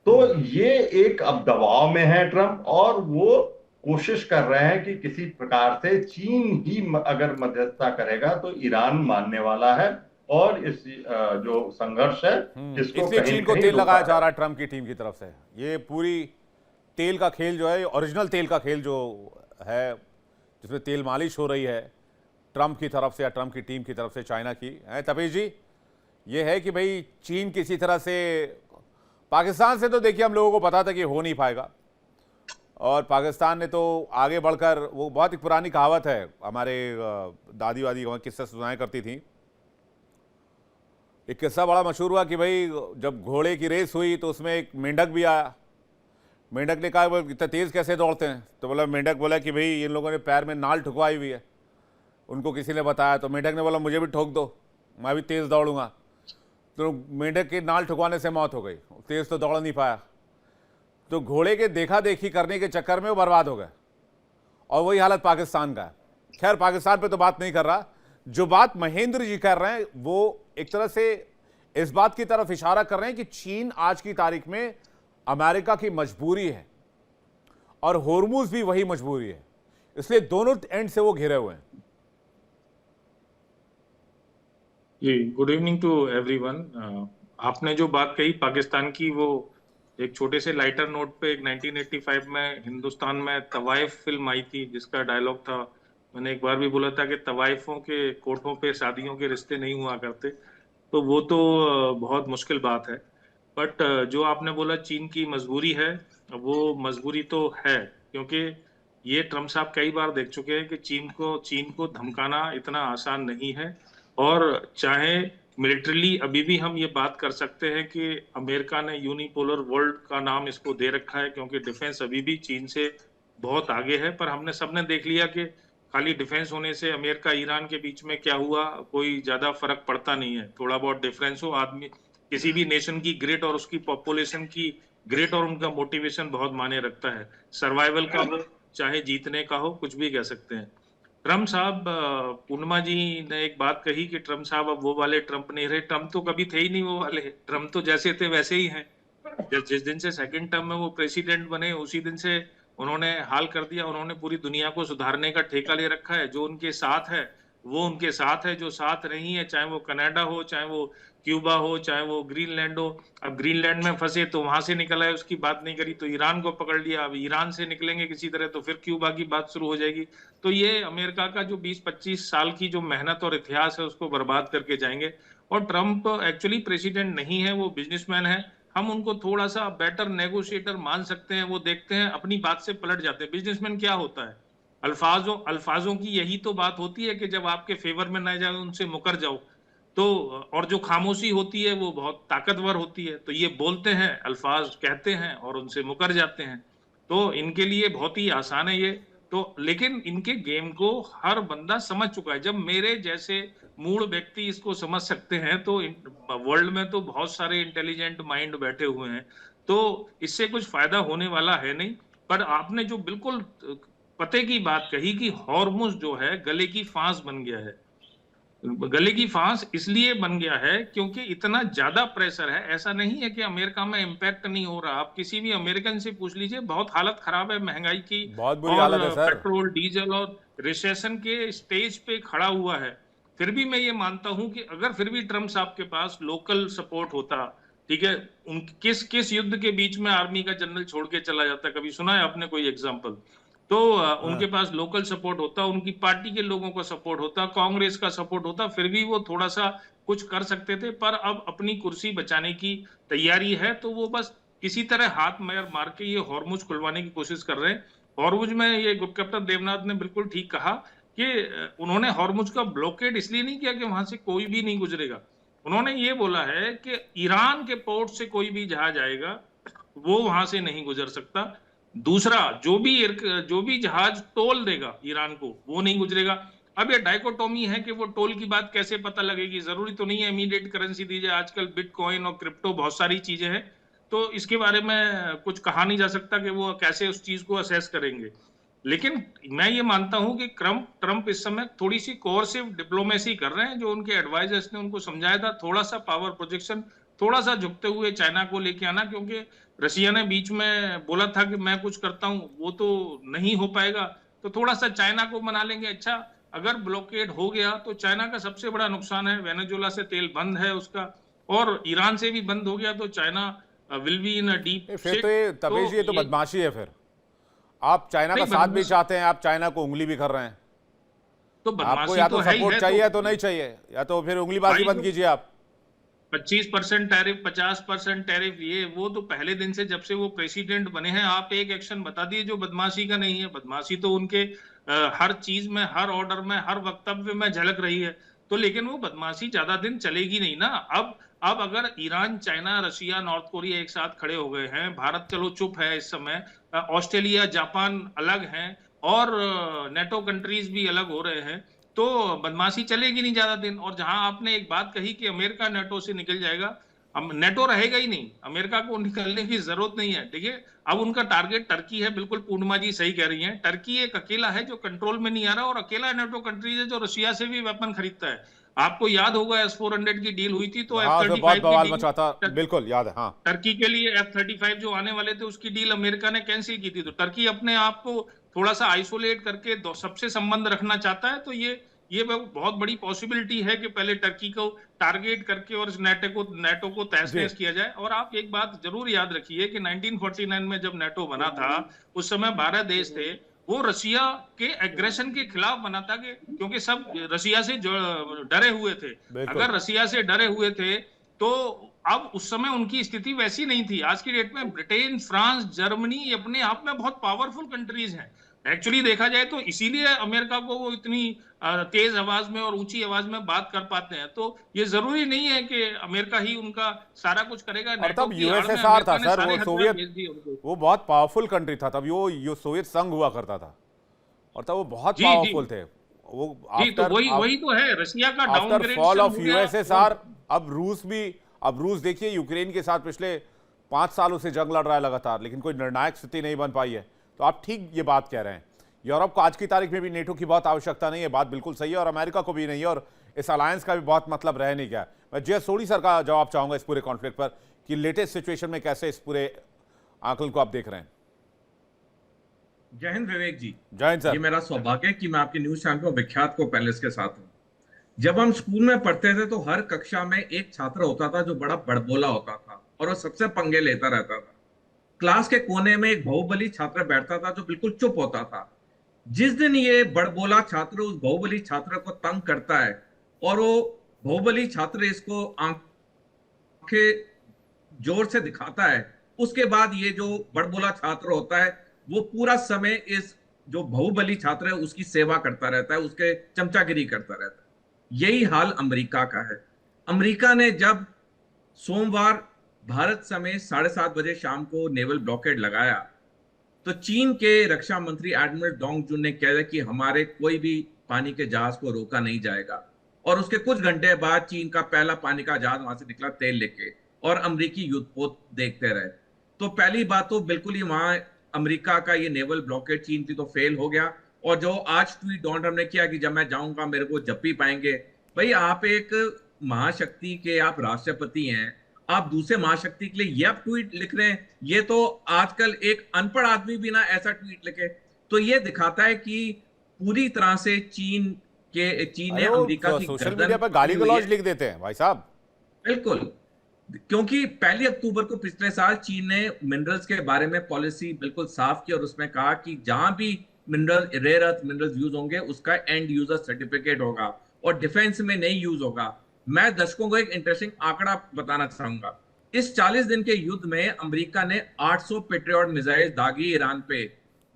तो ये एक अब दबाव में है ट्रम्प, और वो कोशिश कर रहे हैं कि किसी प्रकार से चीन ही अगर मध्यस्थता करेगा तो ईरान मानने वाला है, और इस जो संघर्ष है इसको इसलिए कहीं चीन न को कहीं तेल लगाया रोका जा रहा है ट्रम्प की टीम की तरफ से। ये पूरी तेल का खेल जो है, ओरिजिनल तेल का खेल जो है, जिसमें तेल मालिश हो रही है ट्रम्प की तरफ से या ट्रम्प की टीम की तरफ से चाइना की है। तपेश जी, ये है कि भाई चीन किसी तरह से, पाकिस्तान से तो देखिए हम लोगों को पता था कि हो नहीं पाएगा, और पाकिस्तान ने तो आगे बढ़कर, वो बहुत ही पुरानी कहावत है, हमारे दादी वादी किस्सा सुनाया करती थी। एक किस्सा बड़ा मशहूर हुआ कि भाई जब घोड़े की रेस हुई तो उसमें एक मेंढक भी आया। मेंढक ने कहा वो इतना तेज़ कैसे दौड़ते हैं? तो बोला, मेंढक बोला कि भाई इन लोगों ने पैर में नाल ठुकवाई हुई है, उनको किसी ने बताया। तो मेंढक ने बोला मुझे भी ठोक दो, मैं भी तेज़ दौड़ूंगा। तो मेंढक की नाल ठुकवाने से मौत हो गई, तेज़ तो दौड़ नहीं पाया। तो घोड़े के देखा देखी करने के चक्कर में वो बर्बाद हो गए, और वही हालत पाकिस्तान का है। खैर, पाकिस्तान पे तो बात नहीं कर रहा। जो बात महेंद्र जी कर रहे हैं वो एक तरह से इस बात की तरफ इशारा कर रहे हैं कि चीन आज की तारीख में अमेरिका की मजबूरी है, और होर्मुज भी वही मजबूरी है, इसलिए दोनों एंड से वो घिरे हुए हैं। जी, गुड इवनिंग टू एवरीवन। आपने जो बात कही पाकिस्तान की, वो एक छोटे से लाइटर नोट पे एक 1985 में हिंदुस्तान में तवाइफ फिल्म आई थी जिसका डायलॉग था, मैंने एक बार भी बोला था कि तवाइफों के कोठों पे शादियों के रिश्ते नहीं हुआ करते। तो वो तो बहुत मुश्किल बात है। बट जो आपने बोला चीन की मजबूरी है, वो मजबूरी तो है, क्योंकि ये ट्रम्प साहब कई बार देख चुके हैं कि चीन को धमकाना इतना आसान नहीं है। और चाहे मिलिट्रली अभी भी हम ये बात कर सकते हैं कि अमेरिका ने यूनिपोलर वर्ल्ड का नाम इसको दे रखा है, क्योंकि डिफेंस अभी भी चीन से बहुत आगे है। पर हमने सबने देख लिया कि खाली डिफेंस होने से अमेरिका ईरान के बीच में क्या हुआ, कोई ज्यादा फर्क पड़ता नहीं है। थोड़ा बहुत डिफरेंस हो, आदमी किसी भी नेशन की ग्रेट और उसकी पॉपुलेशन की ग्रेट और उनका मोटिवेशन बहुत मायने रखता है, सर्वाइवल का हो चाहे जीतने का हो, कुछ भी कह सकते हैं। ट्रम्प साहब, पूर्णिमा जी ने एक बात कही कि ट्रम्प साहब अब वो वाले ट्रम्प नहीं रहे। ट्रम्प तो कभी थे ही नहीं वो वाले, ट्रम्प तो जैसे थे वैसे ही हैं। जिस दिन से सेकंड टर्म में वो प्रेसिडेंट बने उसी दिन से उन्होंने हाल कर दिया। उन्होंने पूरी दुनिया को सुधारने का ठेका ले रखा है। जो उनके साथ है वो उनके साथ है, जो साथ नहीं है, चाहे वो कनाडा हो, चाहे वो क्यूबा हो, चाहे वो ग्रीनलैंड हो। अब ग्रीनलैंड में फंसे तो वहां से निकल आए, उसकी बात नहीं करी, तो ईरान को पकड़ लिया। अब ईरान से निकलेंगे किसी तरह तो फिर क्यूबा की बात शुरू हो जाएगी। तो ये अमेरिका का जो 20-25 साल की जो मेहनत और इतिहास है उसको बर्बाद करके जाएंगे। और ट्रम्प एक्चुअली प्रेसिडेंट नहीं है, वो बिजनेसमैन है। हम उनको थोड़ा सा बेटर नेगोशिएटर मान सकते हैं। वो देखते हैं अपनी बात से पलट जाते हैं। बिजनेसमैन क्या होता है, अल्फाजों की यही तो बात होती है कि जब आपके फेवर में ना जाए उनसे मुकर जाओ। तो और जो खामोशी होती है वो बहुत ताकतवर होती है। तो ये बोलते हैं, अल्फाज कहते हैं और उनसे मुकर जाते हैं। तो इनके लिए बहुत ही आसान है ये तो। लेकिन इनके गेम को हर बंदा समझ चुका है। जब मेरे जैसे मूल व्यक्ति इसको समझ सकते हैं तो वर्ल्ड में तो बहुत सारे इंटेलिजेंट माइंड बैठे हुए हैं। तो इससे कुछ फायदा होने वाला है नहीं। पर आपने जो बिल्कुल पते की बात कही कि हॉर्मुज जो है गले की फांस बन गया है। गले की फांस इसलिए बन गया है क्योंकि इतना ज्यादा प्रेशर है। ऐसा नहीं है कि अमेरिका में इम्पैक्ट नहीं हो रहा। आप किसी भी अमेरिकन से पूछ लीजिए, बहुत हालत खराब है महंगाई की, बहुत बुरी और हालत है सर। पेट्रोल डीजल और रिसेशन के स्टेज पे खड़ा हुआ है। फिर भी मैं ये मानता हूं कि अगर फिर भी ट्रम्प साहब के पास लोकल सपोर्ट होता, ठीक है, उन किस युद्ध के बीच में आर्मी का जनरल छोड़ के चला जाता, कभी सुना है आपने कोई एग्जाम्पल? तो उनके पास लोकल सपोर्ट होता, उनकी पार्टी के लोगों का सपोर्ट होता, कांग्रेस का सपोर्ट होता, फिर भी वो थोड़ा सा कुछ कर सकते थे। पर अब अपनी कुर्सी बचाने की तैयारी है तो वो बस किसी तरह हाथ मार के ये हॉर्मुज खुलवाने की कोशिश कर रहे हैं। हॉर्मुज में ये ग्रुप कैप्टन देवनाथ ने बिल्कुल ठीक कहा कि उन्होंने हॉर्मुज का ब्लॉकेड इसलिए नहीं किया कि वहां से कोई भी नहीं गुजरेगा। उन्होंने ये बोला है कि ईरान के पोर्ट से कोई भी जहाज आएगा वो वहां से नहीं गुजर सकता। दूसरा, जो भी जहाज तोल देगा ईरान को वो नहीं गुजरेगा। अब ये डाइकोटोमी है कि वो टोल की बात कैसे पता लगेगी, जरूरी तो नहीं है इमीडिएट करेंसी दी जाए, आजकल बिटकॉइन और क्रिप्टो बहुत सारी चीजें हैं, तो इसके बारे में कुछ कहा नहीं जा सकता कि वो कैसे उस चीज को असेस करेंगे। लेकिन मैं ये मानता हूं कि ट्रंप इस समय थोड़ी सी कोर्सिव डिप्लोमेसी कर रहे हैं, जो उनके एडवाइजर्स ने उनको समझाया था, थोड़ा सा पावर प्रोजेक्शन, थोड़ा सा झुकते हुए चाइना को लेके आना, क्योंकि रशिया ने बीच में बोला था कि मैं कुछ करता हूं, वो तो नहीं हो पाएगा, तो थोड़ा सा चाइना को मना लेंगे। अच्छा, अगर ब्लॉकेड हो गया तो चाइना का सबसे बड़ा नुकसान है, वेनेजुएला से तेल बंद है उसका, और ईरान से भी बंद हो गया तो China will be in a deep फिर तो ये तबेज, ये तो बदमाशी है। फिर आप चाइना का साथ भी चाहते हैं, आप चाइना को उंगली भी कर रहे हैं। तो आपको या तो सपोर्ट चाहिए या तो नहीं चाहिए, या तो फिर उंगलीबाजी बंद कीजिए आप। 25% टैरिफ, 50% टैरिफ, ये वो तो पहले दिन से, जब से वो प्रेसिडेंट बने हैं, आप एक एक्शन बता दिए जो बदमाशी का नहीं है। बदमाशी तो उनके हर चीज में, हर ऑर्डर में, हर वक्तव्य में झलक रही है, तो लेकिन वो बदमाशी ज्यादा दिन चलेगी नहीं ना। अब अगर Iran, China, Russia, north Korea एक साथ खड़े हो गए हैं, भारत चलो चुप है इस समय, ऑस्ट्रेलिया, जापान अलग हैं, और नेटो कंट्रीज भी अलग हो रहे हैं, तो बदमाशी चलेगी नहीं ज्यादा दिन। और जहां आपने एक बात कही कि अमेरिका नेटो से निकल जाएगा, अब नेटो रहेगा ही नहीं, अमेरिका को निकलने की जरूरत नहीं है। देखिए, अब उनका टारगेट टर्की है, बिल्कुल पूर्णिमा जी सही कह रही हैं, टर्की एक अकेला है जो कंट्रोल में नहीं आ रहा, और अकेला नेटो कंट्रीज है जो रशिया से भी वेपन खरीदता है। आपको याद होगा S-400 की डील हुई थी, तो F-35 बहुत बवाल की मचा था, बिल्कुल याद है। हाँ, टर्की के लिए F-35 जो आने वाले थे, उसकी डील अमेरिका ने कैंसिल की थी। तो टर्की अपने आप को थोड़ा सा आइसोलेट करके सबसे संबंध रखना चाहता है, तो ये बहुत बड़ी पॉसिबिलिटी है कि पहले टर्की को टारगेट करके और नेटो को तहस-नहस किया जाए। और आप एक बात जरूर याद रखिए कि 1949 में जब नेटो बना था, उस समय 12 देश थे, वो रशिया के एग्रेशन के खिलाफ बना था, क्योंकि सब रशिया से डरे हुए थे। अगर रशिया से डरे हुए थे, तो अब उस समय उनकी स्थिति वैसी नहीं थी। आज की डेट में ब्रिटेन, फ्रांस, जर्मनी अपने आप में बहुत पावरफुल कंट्रीज हैं। एक्चुअली देखा जाए तो इसीलिए अमेरिका को वो इतनी तेज आवाज में और ऊंची आवाज में बात कर पाते हैं। तो ये जरूरी नहीं है कि अमेरिका ही उनका सारा कुछ करेगा। और तब यूएसएसआर था सर, वो सोवियत, वो बहुत पावरफुल कंट्री था तब, वो सोवियत संघ हुआ करता था, और तब वो बहुत पावरफुल थे। वो तो वही तो है, रशिया का डाउनग्रेड फॉल ऑफ यूएसएसआर। अब रूस देखिए, यूक्रेन के साथ पिछले 5 सालों से जंग लड़ रहा है लगातार, लेकिन कोई निर्णायक स्थिति नहीं बन पाई है। तो आप ठीक ये बात कह रहे हैं, यूरोप को आज की तारीख में भी नेटो की बहुत आवश्यकता नहीं है, बात बिल्कुल सही है, और अमेरिका को भी नहीं है, और इस अलायंस का भी बहुत मतलब रह नहीं गया। मैं जय सोढ़ी सर का जवाब चाहूंगा इस पूरे कॉन्फ्लिक्ट पर, कि लेटेस्ट सिचुएशन में कैसे इस पूरे आंकलन को आप देख रहे हैं। जय हिंद विवेक जी। जय हिंद सर। ये मेरा सौभाग्य है कि मैं आपके न्यूज चैनल पर विख्यात को पैलेस के साथ हूँ। जब हम स्कूल में पढ़ते थे तो हर कक्षा में एक छात्र होता था जो बड़ा बड़बोला होता था और वो सबसे पंगे लेता रहता था। क्लास के कोने में एक बहुबली छात्र बैठता था जो बिल्कुल चुप होता था। जिस दिन ये बड़बोला छात्र उस बहुबली छात्र को तंग करता है और वो बहुबली छात्र इसको आंखें जोर से दिखाता है, उसके बाद ये जो बड़बोला छात्र होता है वो पूरा समय इस जो बहुबली छात्र है उसकी सेवा करता रहता है, उसके चमचागिरी करता रहता है। यही हाल अमेरिका का है। अमेरिका ने जब सोमवार भारत समय 7:30 बजे शाम को नेवल ब्लॉकेड लगाया, तो चीन के रक्षा मंत्री एडमिरल डोंग जुन ने कह दिया कि हमारे कोई भी पानी के जहाज को रोका नहीं जाएगा। और उसके कुछ घंटे बाद चीन का पहला पानी का जहाज वहां से निकला तेल लेके, और अमेरिकी युद्धपोत देखते रहे। तो पहली बात तो बिल्कुल ही वहां अमेरिका का ये नेवल ब्लॉकेड चीन की तो फेल हो गया। और जो आज ट्वीट डोनाल्ड ट्रंप ने किया कि जब मैं जाऊंगा मेरे को जप्पी पाएंगे, भाई आप एक महाशक्ति के आप राष्ट्रपति हैं, आप दूसरे महाशक्ति के लिए ये आप ट्वीट लिख रहे हैं, ये तो आजकल एक अनपढ़ आदमी भी ना ऐसा ट्वीट लिखे। तो ये दिखाता है कि पूरी तरह से चीन ने अमेरिका की सोशल मीडिया पर गाली गलौज लिख देते हैं भाई साहब। बिल्कुल, क्योंकि 1 अक्टूबर को पिछले साल चीन ने मिनरल्स के बारे में पॉलिसी बिल्कुल साफ की और उसमें कहा कि जहां भी mineral, rare earth minerals use होंगे उसका एंड यूजर सर्टिफिकेट होगा और डिफेंस में नहीं यूज होगा। मैं दर्शकों को एक इंटरेस्टिंग आंकड़ा बताना चाहूंगा। इस 40 दिन के युद्ध में अमेरिका ने 800 पेट्रियट मिसाइल दागी ईरान पे,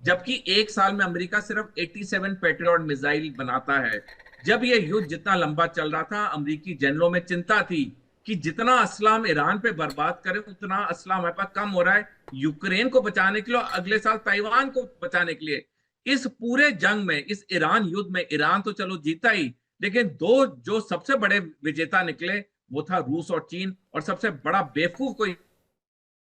जबकि एक साल में अमेरिका सिर्फ 87 पेट्रियट मिसाइल बनाता है। जब यह युद्ध जितना लंबा चल रहा था, अमेरिकी जनरलों में चिंता थी कि जितना असला हम ईरान पे बर्बाद करें उतना असला हमारे पास कम हो रहा है यूक्रेन को बचाने के लिए और अगले साल ताइवान को बचाने के लिए। इस पूरे जंग में, इस ईरान युद्ध में ईरान तो चलो जीता ही, लेकिन दो जो सबसे बड़े विजेता निकले वो था रूस और चीन, और सबसे बड़ा बेवकूफ कोई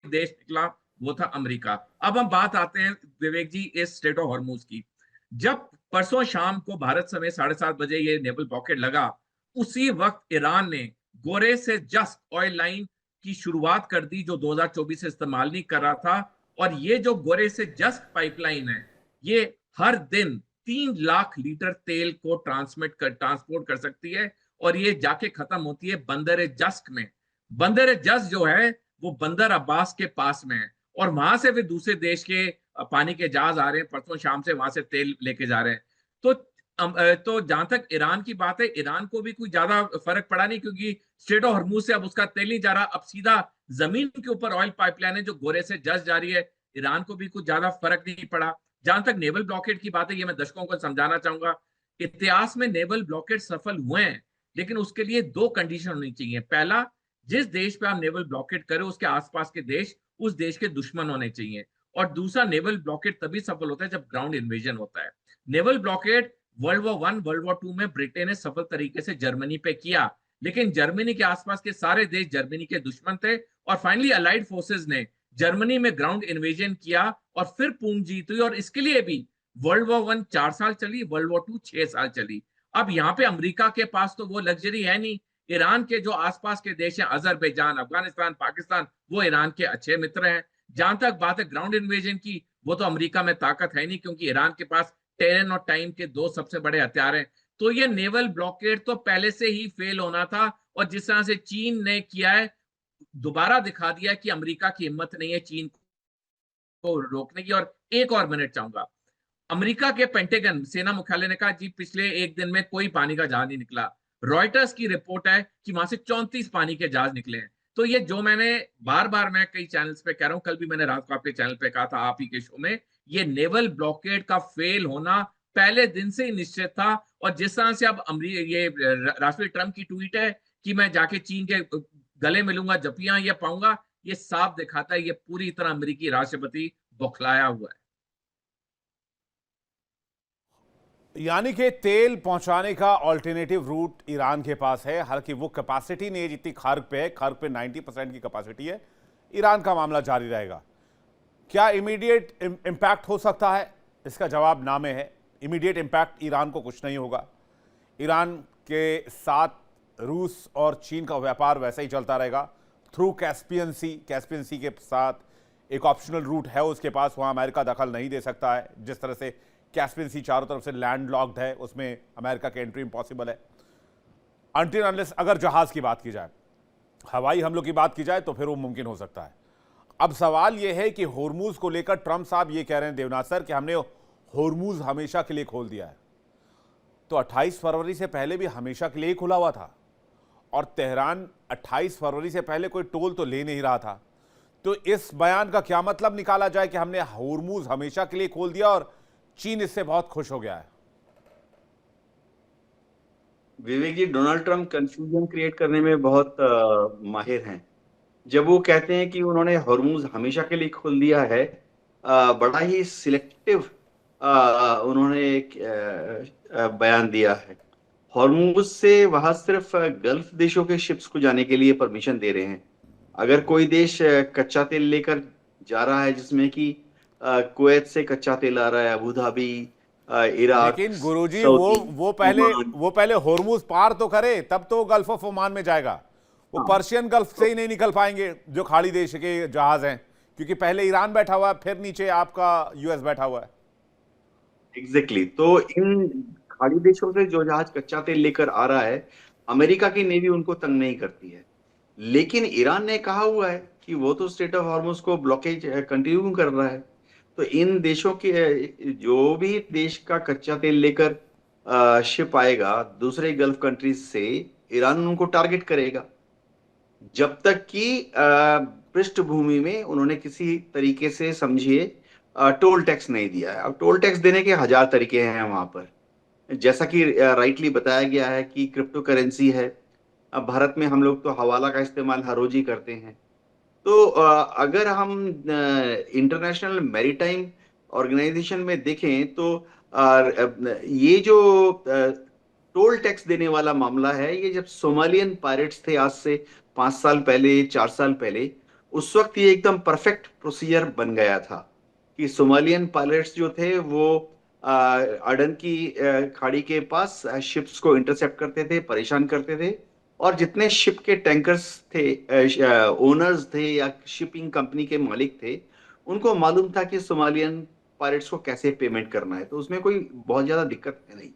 देश निकला वो था अमेरिका। अब हम बात आते हैं विवेक जी इस स्ट्रेट ऑफ हॉर्मूज की। जब परसों शाम को भारत समय 7:30 बजे ये नेवल ब्लॉकेड लगा, उसी वक्त ईरान ने गोरे से जस्ट ऑयल लाइन की शुरुआत कर दी जो 2024 से इस्तेमाल नहीं कर रहा था। और ये जो गोरे से जस्ट पाइपलाइन है, ये हर दिन 3 लाख लीटर तेल को ट्रांसपोर्ट कर सकती है, और ये जाके खत्म होती है बंदर जस्क में। बंदर जस्क जो है वो बंदर अब्बास के पास में है, और वहां से भी दूसरे देश के पानी के जहाज आ रहे हैं, परसों शाम से वहां से तेल लेके जा रहे हैं। तो तो जहां तक ईरान की बात है, ईरान को भी कोई ज्यादा फर्क पड़ा नहीं, क्योंकि स्ट्रेट ऑफ हॉर्मूज से अब उसका तेल नहीं जा रहा, अब सीधा जमीन के ऊपर ऑयल पाइपलाइन है जो गोरे से जस्ट जा रही है। ईरान को भी कुछ ज्यादा फर्क नहीं पड़ा। जहां तक नेवल ब्लॉकेड की बात है, ये मैं दर्शकों को समझाना चाहूंगा, इतिहास में नेवल ब्लॉकेड सफल हुए हैं, लेकिन उसके लिए 2 कंडीशन होनी चाहिए। पहला, जिस देश पे आप नेवल ब्लॉकेड करें उसके आसपास के देश उस देश के दुश्मन होने चाहिए। और दूसरा, नेवल ब्लॉकेड तभी सफल होता है जब ग्राउंड इन्वेजन होता है। नेवल ब्लॉकेड वर्ल्ड वॉर 2 में ब्रिटेन ने सफल तरीके से जर्मनी पे किया, लेकिन जर्मनी के आसपास के सारे देश जर्मनी के दुश्मन थे, और फाइनली अलाइड फोर्सेस ने जर्मनी में ग्राउंड इन्वेजन किया और फिर पूर्ण जीत हुई। और इसके लिए भी वर्ल्ड वॉर 1 4 साल चली, वर्ल्ड वॉर 2 6 साल चली। अब यहाँ पे अमेरिका के पास तो वो लग्जरी है नहीं। ईरान के जो आसपास के देश हैं, अजरबैजान, अफगानिस्तान, पाकिस्तान, वो ईरान के अच्छे मित्र हैं। जहां तक बात है ग्राउंड इन्वेजन की, वो तो अमेरिका में ताकत है नहीं, क्योंकि ईरान के पास टेरन और टाइम के 2 सबसे बड़े हथियार हैं। तो ये नेवल ब्लॉकेड तो पहले से ही फेल होना था, और जिस तरह से चीन ने किया है, दोबारा दिखा दिया कि अमेरिका की हिम्मत नहीं है चीन को रोकने की। और एक और मिनट चाहूंगा, अमेरिका के पेंटागन सेना मुख्यालय ने कहा जी पिछले एक दिन में कोई पानी का जहाज नहीं निकला। रॉयटर्स की रिपोर्ट है कि वहां से 34 पानी के जहाज निकले हैं। तो ये जो मैंने बार बार मैं कई चैनल्स पे कह रहा हूं, कल भी मैंने रात को आपके चैनल पे कहा था, आप ही के शो में, ये नेवल ब्लॉकेड का फेल होना पहले दिन से ही निश्चित था। और जिस तरह से अब ये राष्ट्रपति ट्रंप की ट्वीट है कि मैं जाके चीन के गले मिलूंगा, जपियां ये पाऊंगा, ये साफ दिखाता है ये पूरी तरह अमेरिकी राष्ट्रपति बौखलाया हुआ है। यानी कि तेल पहुंचाने का ऑल्टरनेटिव रूट ईरान के पास है। हालांकि वो कैपेसिटी नहीं है जितनी खर्ग पे है। खर्ग पे 90% की कैपेसिटी है। ईरान का मामला जारी रहेगा। क्या इमीडिएट इंपैक्ट हो सकता है? इसका जवाब ना में है। इमीडिएट इंपैक्ट ईरान को कुछ नहीं होगा। ईरान के साथ रूस और चीन का व्यापार वैसे ही चलता रहेगा थ्रू कैस्पियन सी। कैस्पियन सी के साथ एक ऑप्शनल रूट है उसके पास, वहां अमेरिका दखल नहीं दे सकता है। जिस तरह से कैस्पियन सी चारों तरफ से लैंड लॉक्ड है, उसमें अमेरिका की एंट्री इम्पॉसिबल है अनटिल अनलेस अगर जहाज की बात की जाए, हवाई हमलों की बात की जाए तो फिर वो मुमकिन हो सकता है। अब सवाल यह है कि होर्मुज को लेकर ट्रंप साहब ये कह रहे हैं देवनाथ सर कि हमने होर्मुज हमेशा के लिए खोल दिया है। तो 28 फरवरी से पहले भी हमेशा के लिए खुला हुआ था, और तेहरान 28 फरवरी से पहले कोई टोल तो ले नहीं रहा था। तो इस बयान का क्या मतलब निकाला जाए कि हमने होर्मुज हमेशा के लिए खोल दिया और चीन इससे बहुत खुश हो गया है? विवेक जी, डोनाल्ड ट्रंप कंफ्यूजन क्रिएट करने में बहुत माहिर हैं। जब वो कहते हैं कि उन्होंने हॉर्मूज हमेशा के लिए खोल दिया है, बड़ा ही सिलेक्टिव उन्होंने एक बयान दिया है। हॉर्मूज से वहां सिर्फ गल्फ देशों के शिप्स को जाने के लिए परमिशन दे रहे हैं। अगर कोई देश कच्चा तेल लेकर जा रहा है, जिसमें कि कुवैत से कच्चा तेल आ रहा है, अबू धाबी, इराक, लेकिन गुरुजी सऊदी, वो पहले होर्मुज पार तो करे, तब तो गल्फ ऑफ ओमान में जाएगा। वो पर्शियन गल्फ से ही नहीं निकल पाएंगे जो खाड़ी देश के जहाज हैं, क्योंकि पहले ईरान बैठा हुआ है, फिर नीचे आपका यूएस बैठा हुआ है। एग्जैक्टली। तो इन खाड़ी देशों से जो जहाज कच्चा तेल लेकर आ रहा है, अमेरिका की नेवी उनको तंग नहीं करती है। लेकिन ईरान ने कहा हुआ है कि वो तो स्ट्रेट ऑफ हॉर्मुज को ब्लॉकेज कंटिन्यू कर रहा है। तो इन देशों के जो भी देश का कच्चा तेल लेकर शिप आएगा दूसरे गल्फ कंट्रीज से, ईरान उनको टारगेट करेगा, जब तक कि पृष्ठभूमि में उन्होंने किसी तरीके से, समझिए, टोल टैक्स नहीं दिया है। अब टोल टैक्स देने के 1000 तरीके हैं वहां पर। जैसा कि राइटली बताया गया है कि क्रिप्टो करेंसी है। अब भारत में हम लोग तो हवाला का इस्तेमाल हर रोज ही करते हैं। तो अगर हम इंटरनेशनल मैरीटाइम ऑर्गेनाइजेशन में देखें तो ये जो टोल टैक्स देने वाला मामला है, ये जब सोमालियन पायरेट्स थे आज से 5 साल पहले, 4 साल पहले, उस वक्त ये एकदम परफेक्ट प्रोसीजर बन गया था कि सोमालियन पायलट्स जो थे वो अडन की खाड़ी के पास शिप्स को इंटरसेप्ट करते थे, परेशान करते थे, और जितने शिप के टैंकर्स थे, ओनर्स थे या शिपिंग कंपनी के मालिक थे, उनको मालूम था कि सोमालियन पायलट्स को कैसे पेमेंट करना है, तो उसमें कोई बहुत ज्यादा दिक्कत है नहीं।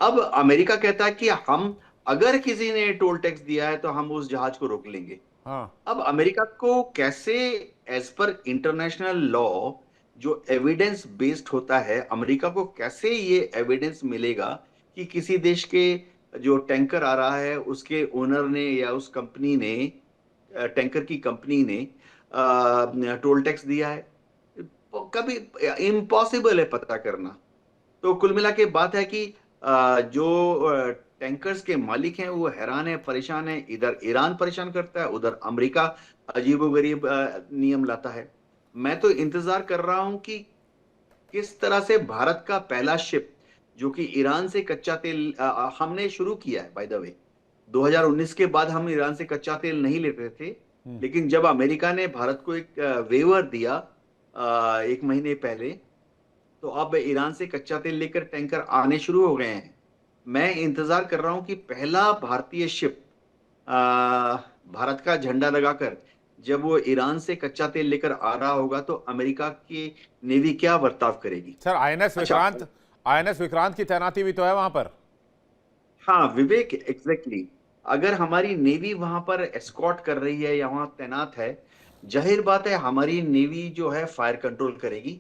अब अमेरिका कहता है कि हम, अगर किसी ने टोल टैक्स दिया है तो हम उस जहाज को रोक लेंगे। हाँ। अब अमेरिका को कैसे, एज पर इंटरनेशनल लॉ जो एविडेंस बेस्ड होता है, अमेरिका को कैसे ये एविडेंस मिलेगा कि किसी देश के जो टैंकर आ रहा है उसके ओनर ने या उस कंपनी ने, टैंकर की कंपनी ने टोल टैक्स दिया है? कभी इम्पॉसिबल है पता करना। तो कुल मिला के बात है कि जो टैंकर्स के मालिक हैं वो हैरान है, परेशान है। इधर ईरान परेशान करता है, उधर अमेरिका अजीबोगरीब नियम लाता है। मैं तो इंतजार कर रहा हूं कि किस तरह से भारत का पहला शिप, जो कि ईरान से कच्चा तेल हमने शुरू किया है, बाय द वे 2019 के बाद हम ईरान से कच्चा तेल नहीं लेते थे, लेकिन जब अमेरिका ने भारत को एक वेवर दिया 1 महीने पहले, तो अब ईरान से कच्चा तेल लेकर टैंकर आने शुरू हो गए हैं। मैं इंतजार कर रहा हूं कि पहला भारतीय शिप भारत का झंडा लगाकर जब वो ईरान से कच्चा तेल लेकर आ रहा होगा तो अमेरिका की नेवी क्या बर्ताव करेगी। सर, आईएनएस अच्छा, विक्रांत, आईएनएस विक्रांत की तैनाती भी तो है वहां पर। हाँ विवेक, एग्जैक्टली। अगर हमारी नेवी वहां पर एस्कॉर्ट कर रही है या वहां तैनात है, जाहिर बात है हमारी नेवी जो है फायर कंट्रोल करेगी।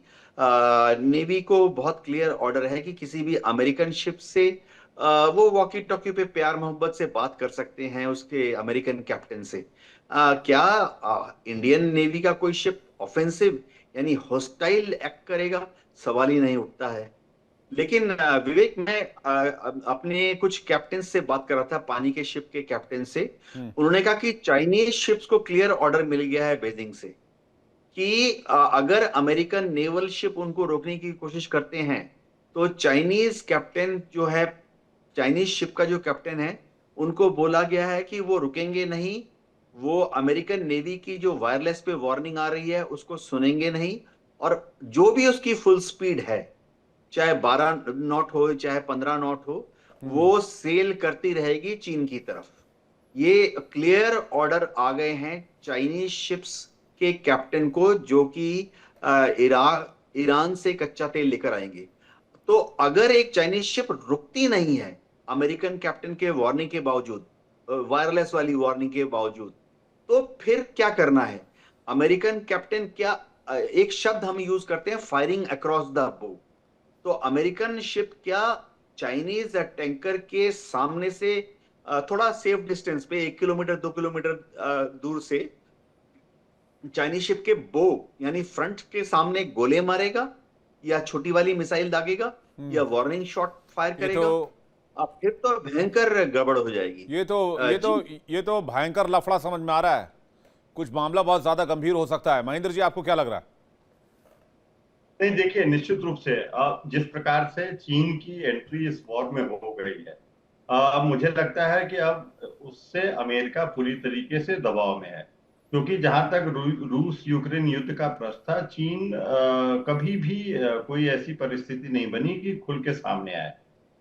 नेवी को बहुत क्लियर ऑर्डर है कि किसी भी अमेरिकन शिप से वो वॉकी टॉकी पे प्यार मोहब्बत से बात कर सकते हैं उसके अमेरिकन कैप्टन से। क्या इंडियन नेवी का कोई शिप ऑफेंसिव यानी हॉस्टाइल एक्ट करेगा? सवाल ही नहीं उठता है। लेकिन विवेक, मैं अपने कुछ कैप्टन से बात कर रहा था, पानी के शिप के कैप्टन से। उन्होंने कहा कि चाइनीज शिप्स को क्लियर ऑर्डर मिल गया है बीजिंग से कि अगर अमेरिकन नेवल शिप उनको रोकने की कोशिश करते हैं तो चाइनीज कैप्टन जो है, चाइनीज शिप का जो कैप्टन है, उनको बोला गया है कि वो रुकेंगे नहीं, वो अमेरिकन नेवी की जो वायरलेस पे वार्निंग आ रही है उसको सुनेंगे नहीं, और जो भी उसकी फुल स्पीड है, चाहे 12 नॉट हो चाहे 15 नॉट हो, वो सेल करती रहेगी चीन की तरफ। ये क्लियर ऑर्डर आ गए हैं चाइनीज शिप्स के कैप्टन को, जो कि ईरान से कच्चा तेल लेकर आएंगे। तो अगर एक चाइनीज शिप रुकती नहीं है अमेरिकन कैप्टन के वार्निंग के बावजूद, वायरलेस वाली वार्निंग के बावजूद, तो फिर क्या करना है? अमेरिकन कैप्टन क्या, एक शब्द हम यूज करते हैं, फायरिंग अक्रॉस द बो। तो अमेरिकन शिप क्या चाइनीज टैंकर के सामने से थोड़ा सेफ डिस्टेंस पे 1 किलोमीटर 2 किलोमीटर दूर से चाइनीज शिप के बो यानी फ्रंट के सामने गोले मारेगा, या छोटी वाली मिसाइल दागेगा, या वार्निंग शॉट फायर ये करेगा? तो अब फिर तो भयंकर गड़बड़ हो जाएगी। ये तो भयंकर लफड़ा समझ में आ रहा है। कुछ मामला बहुत ज्यादा गंभीर हो सकता है। महेंद्र जी, आपको क्या लग रहा है? नहीं, देखिए, निश्चित रूप से जिस प्रकार से चीन की एंट्री इस वॉर में हो गई है, मुझे लगता है कि अब उससे अमेरिका पूरी तरीके से दबाव में है। क्योंकि जहां तक रूस यूक्रेन युद्ध का प्रश्न था, चीन कभी भी कोई ऐसी परिस्थिति नहीं बनी कि खुल के सामने आए।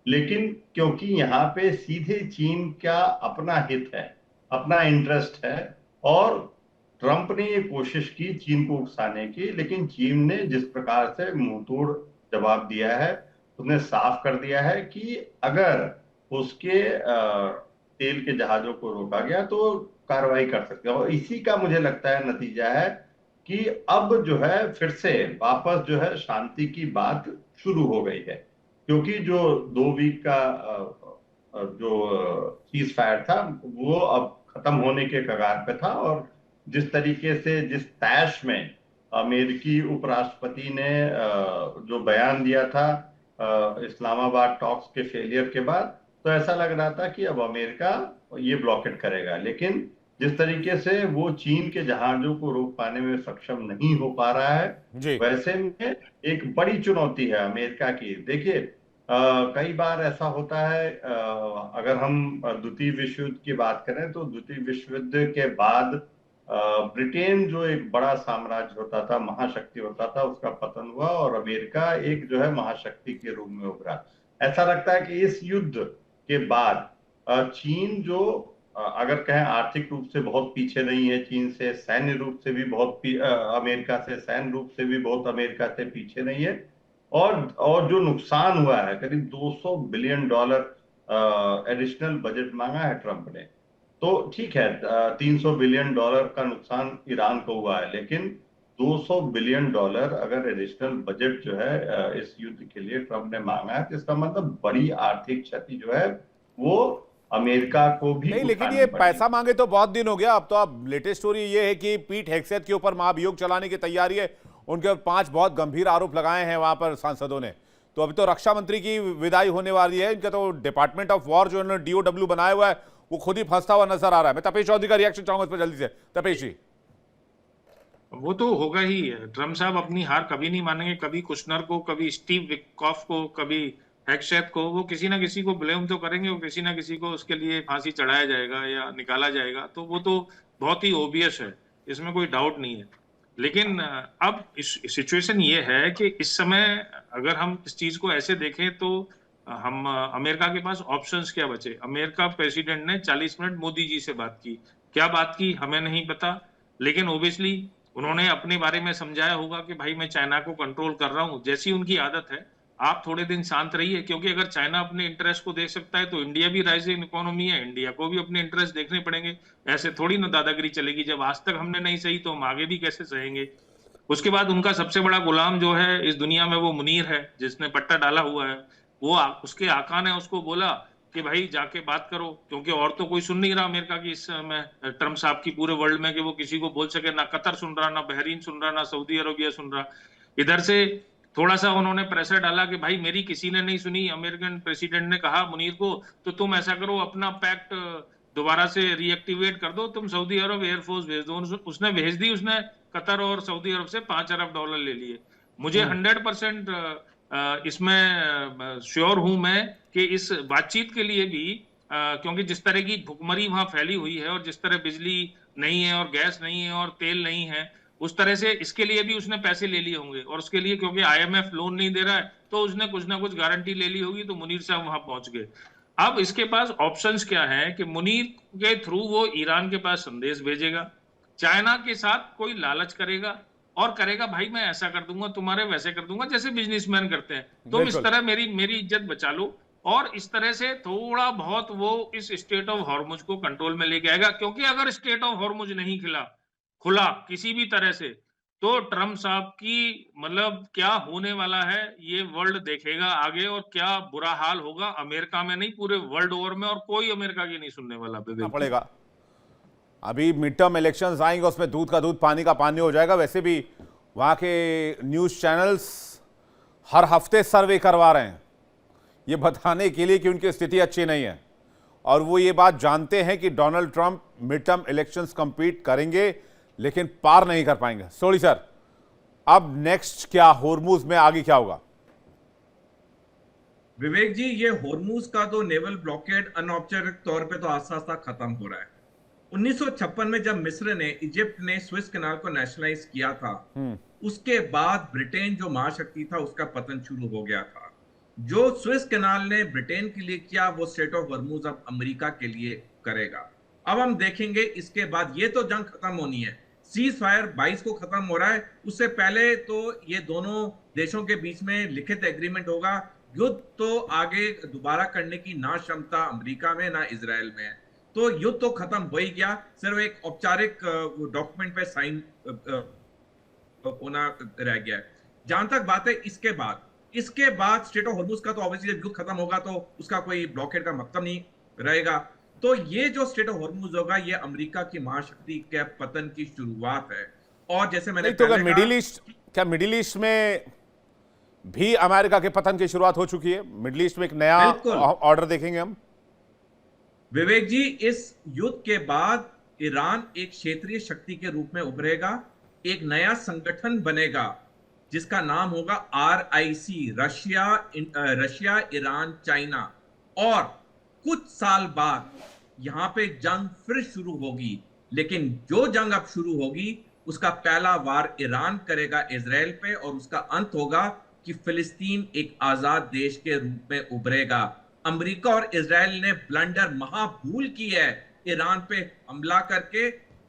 लेकिन क्योंकि यहाँ पे सीधे चीन का अपना हित है, अपना इंटरेस्ट है, और ट्रंप ने ये कोशिश की चीन को उकसाने की, लेकिन चीन ने जिस प्रकार से मुंहतोड़ जवाब दिया है, उसने साफ कर दिया है कि अगर उसके तेल के जहाजों को रोका गया तो कार्रवाई कर सकते हैं। और इसी का मुझे लगता है नतीजा है कि अब जो है फिर से वापस जो है शांति की बात शुरू हो गई है। क्योंकि जो 2 वीक का जो सीज फायर था वो अब खत्म होने के कगार पे था, और जिस तरीके से, जिस तैश में अमेरिकी उपराष्ट्रपति ने जो बयान दिया था इस्लामाबाद टॉक्स के फेलियर के बाद, तो ऐसा लग रहा था कि अब अमेरिका ये ब्लॉकेट करेगा। लेकिन जिस तरीके से वो चीन के जहाजों को रोक पाने में सक्षम नहीं हो पा रहा है, जी वैसे में एक बड़ी चुनौती है अमेरिका की। देखिए, कई बार ऐसा होता है, अगर हम द्वितीय विश्व युद्ध की बात करें तो द्वितीय विश्व युद्ध के बाद ब्रिटेन जो एक बड़ा साम्राज्य होता था, महाशक्ति होता था, उसका पतन हुआ और अमेरिका एक जो है महाशक्ति के रूप में उभरा। ऐसा लगता है कि इस युद्ध के बाद चीन जो अगर कहें आर्थिक रूप से बहुत पीछे नहीं है चीन से, सैन्य रूप से भी बहुत अमेरिका से, सैन्य रूप से भी बहुत अमेरिका से पीछे नहीं है। और जो नुकसान हुआ है, करीब $200 बिलियन एडिशनल बजट मांगा है ट्रंप ने। तो ठीक है, $300 बिलियन का नुकसान ईरान को हुआ है, लेकिन $200 बिलियन अगर एडिशनल बजट जो है इस युद्ध के लिए ट्रंप ने मांगा है, तो इसका मतलब बड़ी आर्थिक क्षति जो है वो अमेरिका को भी नहीं, लेकिन उठानी ये पड़ी। पैसा मांगे तो बहुत दिन हो गया। अब तो अब लेटेस्ट स्टोरी ये है कि पीट हेगसेथ के ऊपर महाभियोग चलाने की तैयारी है। उनके ऊपर 5 बहुत गंभीर आरोप लगाए हैं वहां पर सांसदों ने। तो अभी तो रक्षा मंत्री की विदाई होने वाली है। इनका तो डिपार्टमेंट ऑफ वॉर जो उन्होंने DOW बनाया हुआ है वो खुद ही फंसता हुआ नजर आ रहा है। मैं तपेश चौधरी का रिएक्शन चाहूंगा इस पर जल्दी से। तपेश जी। वो तो होगा ही। ट्रम्प साहब अपनी हार कभी नहीं मानेंगे। कभी कुशनर को, कभी स्टीव विटकॉफ को, कभी हेगसेथ को, वो किसी ना किसी को ब्लेम तो करेंगे। वो किसी ना किसी को उसके लिए फांसी चढ़ाया जाएगा या निकाला जाएगा। तो वो तो बहुत ही ओबियस है, इसमें कोई डाउट नहीं है। लेकिन अब इस सिचुएशन ये है कि इस समय अगर हम इस चीज को ऐसे देखें तो हम अमेरिका के पास ऑप्शंस क्या बचे। अमेरिका प्रेसिडेंट ने 40 मिनट मोदी जी से बात की। क्या बात की हमें नहीं पता, लेकिन ओबियसली उन्होंने अपने बारे में समझाया होगा कि भाई मैं चाइना को कंट्रोल कर रहा हूं। जैसी उनकी आदत है, आप थोड़े दिन शांत रहिए, क्योंकि अगर चाइना अपने इंटरेस्ट को देख सकता है तो इंडिया भी राइजिंग इकोनॉमी है, इंडिया को भी अपने इंटरेस्ट देखने पड़ेंगे। ऐसे थोड़ी ना दादागिरी चलेगी। जब आज तक हमने नहीं सही तो हम आगे भी कैसे सहेंगे। उसके बाद उनका सबसे बड़ा गुलाम जो है इस दुनिया में वो मुनीर है, जिसने पट्टा डाला हुआ है। उसके आका ने उसको बोला कि भाई जाके बात करो, क्योंकि और तो कोई सुन नहीं रहा अमेरिका की इस समय ट्रम्प साहब की पूरे वर्ल्ड में, कि वो किसी को बोल सके। ना कतर सुन रहा, ना बहरीन सुन रहा, ना सऊदी अरबिया सुन रहा। इधर से थोड़ा सा उन्होंने प्रेशर डाला कि भाई मेरी किसी ने नहीं सुनी। अमेरिकन प्रेसिडेंट ने कहा मुनीर को, तो तुम ऐसा करो, अपना पैक्ट दोबारा से रीएक्टिवेट कर दो, तुम सऊदी अरब एयरफोर्स भेज दो। उसने भेज दी। उसने कतर और सऊदी अरब से $5 अरब ले लिए। मुझे 100% इसमें श्योर हूं मैं कि इस बातचीत के लिए भी, क्योंकि जिस तरह की भुखमरी वहां फैली हुई है और जिस तरह बिजली नहीं है और गैस नहीं है और तेल नहीं है, उस तरह से इसके लिए भी उसने पैसे ले लिए होंगे। और उसके लिए क्योंकि IMF लोन नहीं दे रहा है तो उसने कुछ ना कुछ गारंटी ले ली होगी। तो मुनीर साहब वहां पहुंच गए। अब इसके पास ऑप्शंस क्या है कि मुनीर के थ्रू वो ईरान के पास संदेश भेजेगा, चाइना के साथ कोई लालच करेगा और करेगा भाई मैं ऐसा कर दूंगा, तुम्हारे वैसे कर दूंगा, जैसे बिजनेसमैन करते हैं। तुम इस तरह मेरी इज्जत बचा लो। और इस तरह से थोड़ा बहुत वो इस स्टेट ऑफ हॉर्मुज को कंट्रोल में लेके आएगा। क्योंकि अगर स्टेट ऑफ हॉर्मुज नहीं खुला किसी भी तरह से, तो ट्रम्प साहब की मतलब क्या होने वाला है ये वर्ल्ड देखेगा आगे। और क्या बुरा हाल होगा अमेरिका में नहीं, पूरे वर्ल्ड ओवर में। और कोई अमेरिका की नहीं सुनने वाला पड़ेगा। अभी मिड टर्म इलेक्शंस आएंगे, उसमें दूध का दूध पानी का पानी हो जाएगा। वैसे भी वहां के न्यूज चैनल्स हर हफ्ते सर्वे करवा रहे हैं ये बताने के लिए कि उनकी स्थिति अच्छी नहीं है। और वो ये बात जानते हैं कि Donald Trump mid term elections compete करेंगे लेकिन पार नहीं कर पाएंगे। सोली सर, अब नेक्स्ट क्या, होर्मुज में आगे क्या होगा? विवेक जी, ये होर्मुज का तो नेवल ब्लॉकेड अनौपचारिक तौर पे तो आस्ता आस्ता खत्म हो रहा है। 1956 में जब मिस्र ने, इजिप्ट ने स्विस कैनाल को नेशनलाइज किया था, उसके बाद ब्रिटेन जो महाशक्ति था उसका पतन शुरू हो गया था। जो स्विस कैनाल ने ब्रिटेन के लिए किया वो स्टेट ऑफ हॉर्मुज अब अमेरिका के लिए करेगा। अब हम देखेंगे इसके बाद, ये तो जंग खत्म होनी है। सीज फायर 22 को खत्म हो रहा है, उससे पहले तो ये दोनों देशों के बीच में लिखित एग्रीमेंट होगा। युद्ध तो आगे दोबारा करने की ना क्षमता अमेरिका में ना इजराइल में है। तो युद्ध तो खत्म हो ही गया, सिर्फ एक औपचारिक डॉक्यूमेंट पे साइन होना रह गया है। जहां तक बात है इसके बाद स्टेट ऑफ हॉर्मुज का तो ऑब्वियसली युद्ध खत्म होगा तो उसका कोई ब्लॉकेड का मतलब नहीं रहेगा। तो ये जो स्टेट ऑफ हॉर्मुज होगा ये अमेरिका की महाशक्ति के पतन की शुरुआत है। और जैसे मैंने तो मिडिल ईस्ट में भी अमेरिका के पतन की शुरुआत हो चुकी है? मिडिल ईस्ट में एक नया ऑर्डर देखेंगे हम? विवेक जी, इस युद्ध के बाद ईरान एक क्षेत्रीय शक्ति के रूप में उभरेगा, एक नया संगठन बनेगा जिसका नाम होगा RIC, रशिया ईरान चाइना, और कुछ साल बाद यहां पे जंग फिर शुरू होगी। लेकिन जो जंग अब शुरू होगी उसका पहला वार ईरान करेगा इजराइल पे, और उसका अंत होगा कि फिलिस्तीन एक आजाद देश के रूप में उभरेगा। अमेरिका और इजराइल ने ब्लंडर महाभूल की है ईरान पे हमला करके।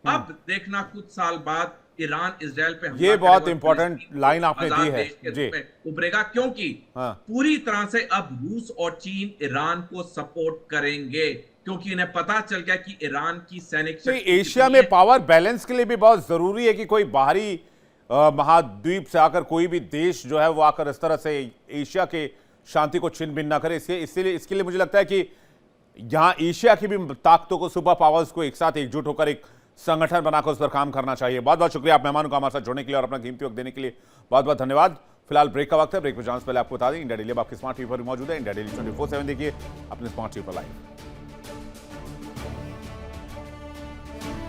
अब देखना कुछ साल बाद ईरान इजराइल पे हमला ये बहुत करेगा, इंपॉर्टेंट लाइन आपने दी आजाद है देश के जी। रूप में उभरेगा, क्योंकि हाँ। पूरी तरह से अब रूस और चीन ईरान को सपोर्ट करेंगे, क्योंकि इन्हें पता चल गया कि ईरान की सैनिक नहीं, शक्ति एशिया कितनी में है। पावर बैलेंस के लिए भी बहुत जरूरी है कि कोई बाहरी महाद्वीप से आकर कोई भी देश जो है वो आकर इस तरह से एशिया के शांति को छिन भिन ना करे। इसलिए इसके लिए मुझे लगता है कि यहां एशिया की भी ताकतों को, सुपर पावर्स को एक साथ एकजुट होकर एक संगठन बनाकर उस पर काम करना चाहिए। बहुत बहुत शुक्रिया आप मेहमानों का हमारे साथ जुड़ने के लिए और अपना कीमती वक्त देने के लिए बहुत बहुत धन्यवाद। फिलहाल ब्रेक का वक्त है, ब्रेक पर जाने से पहले आपको बता दें इंडिया डेली आपके स्मार्ट टीवी पर मौजूद है। इंडिया डेली 24/7 देखिए अपने स्मार्ट टीवी पर लाइव।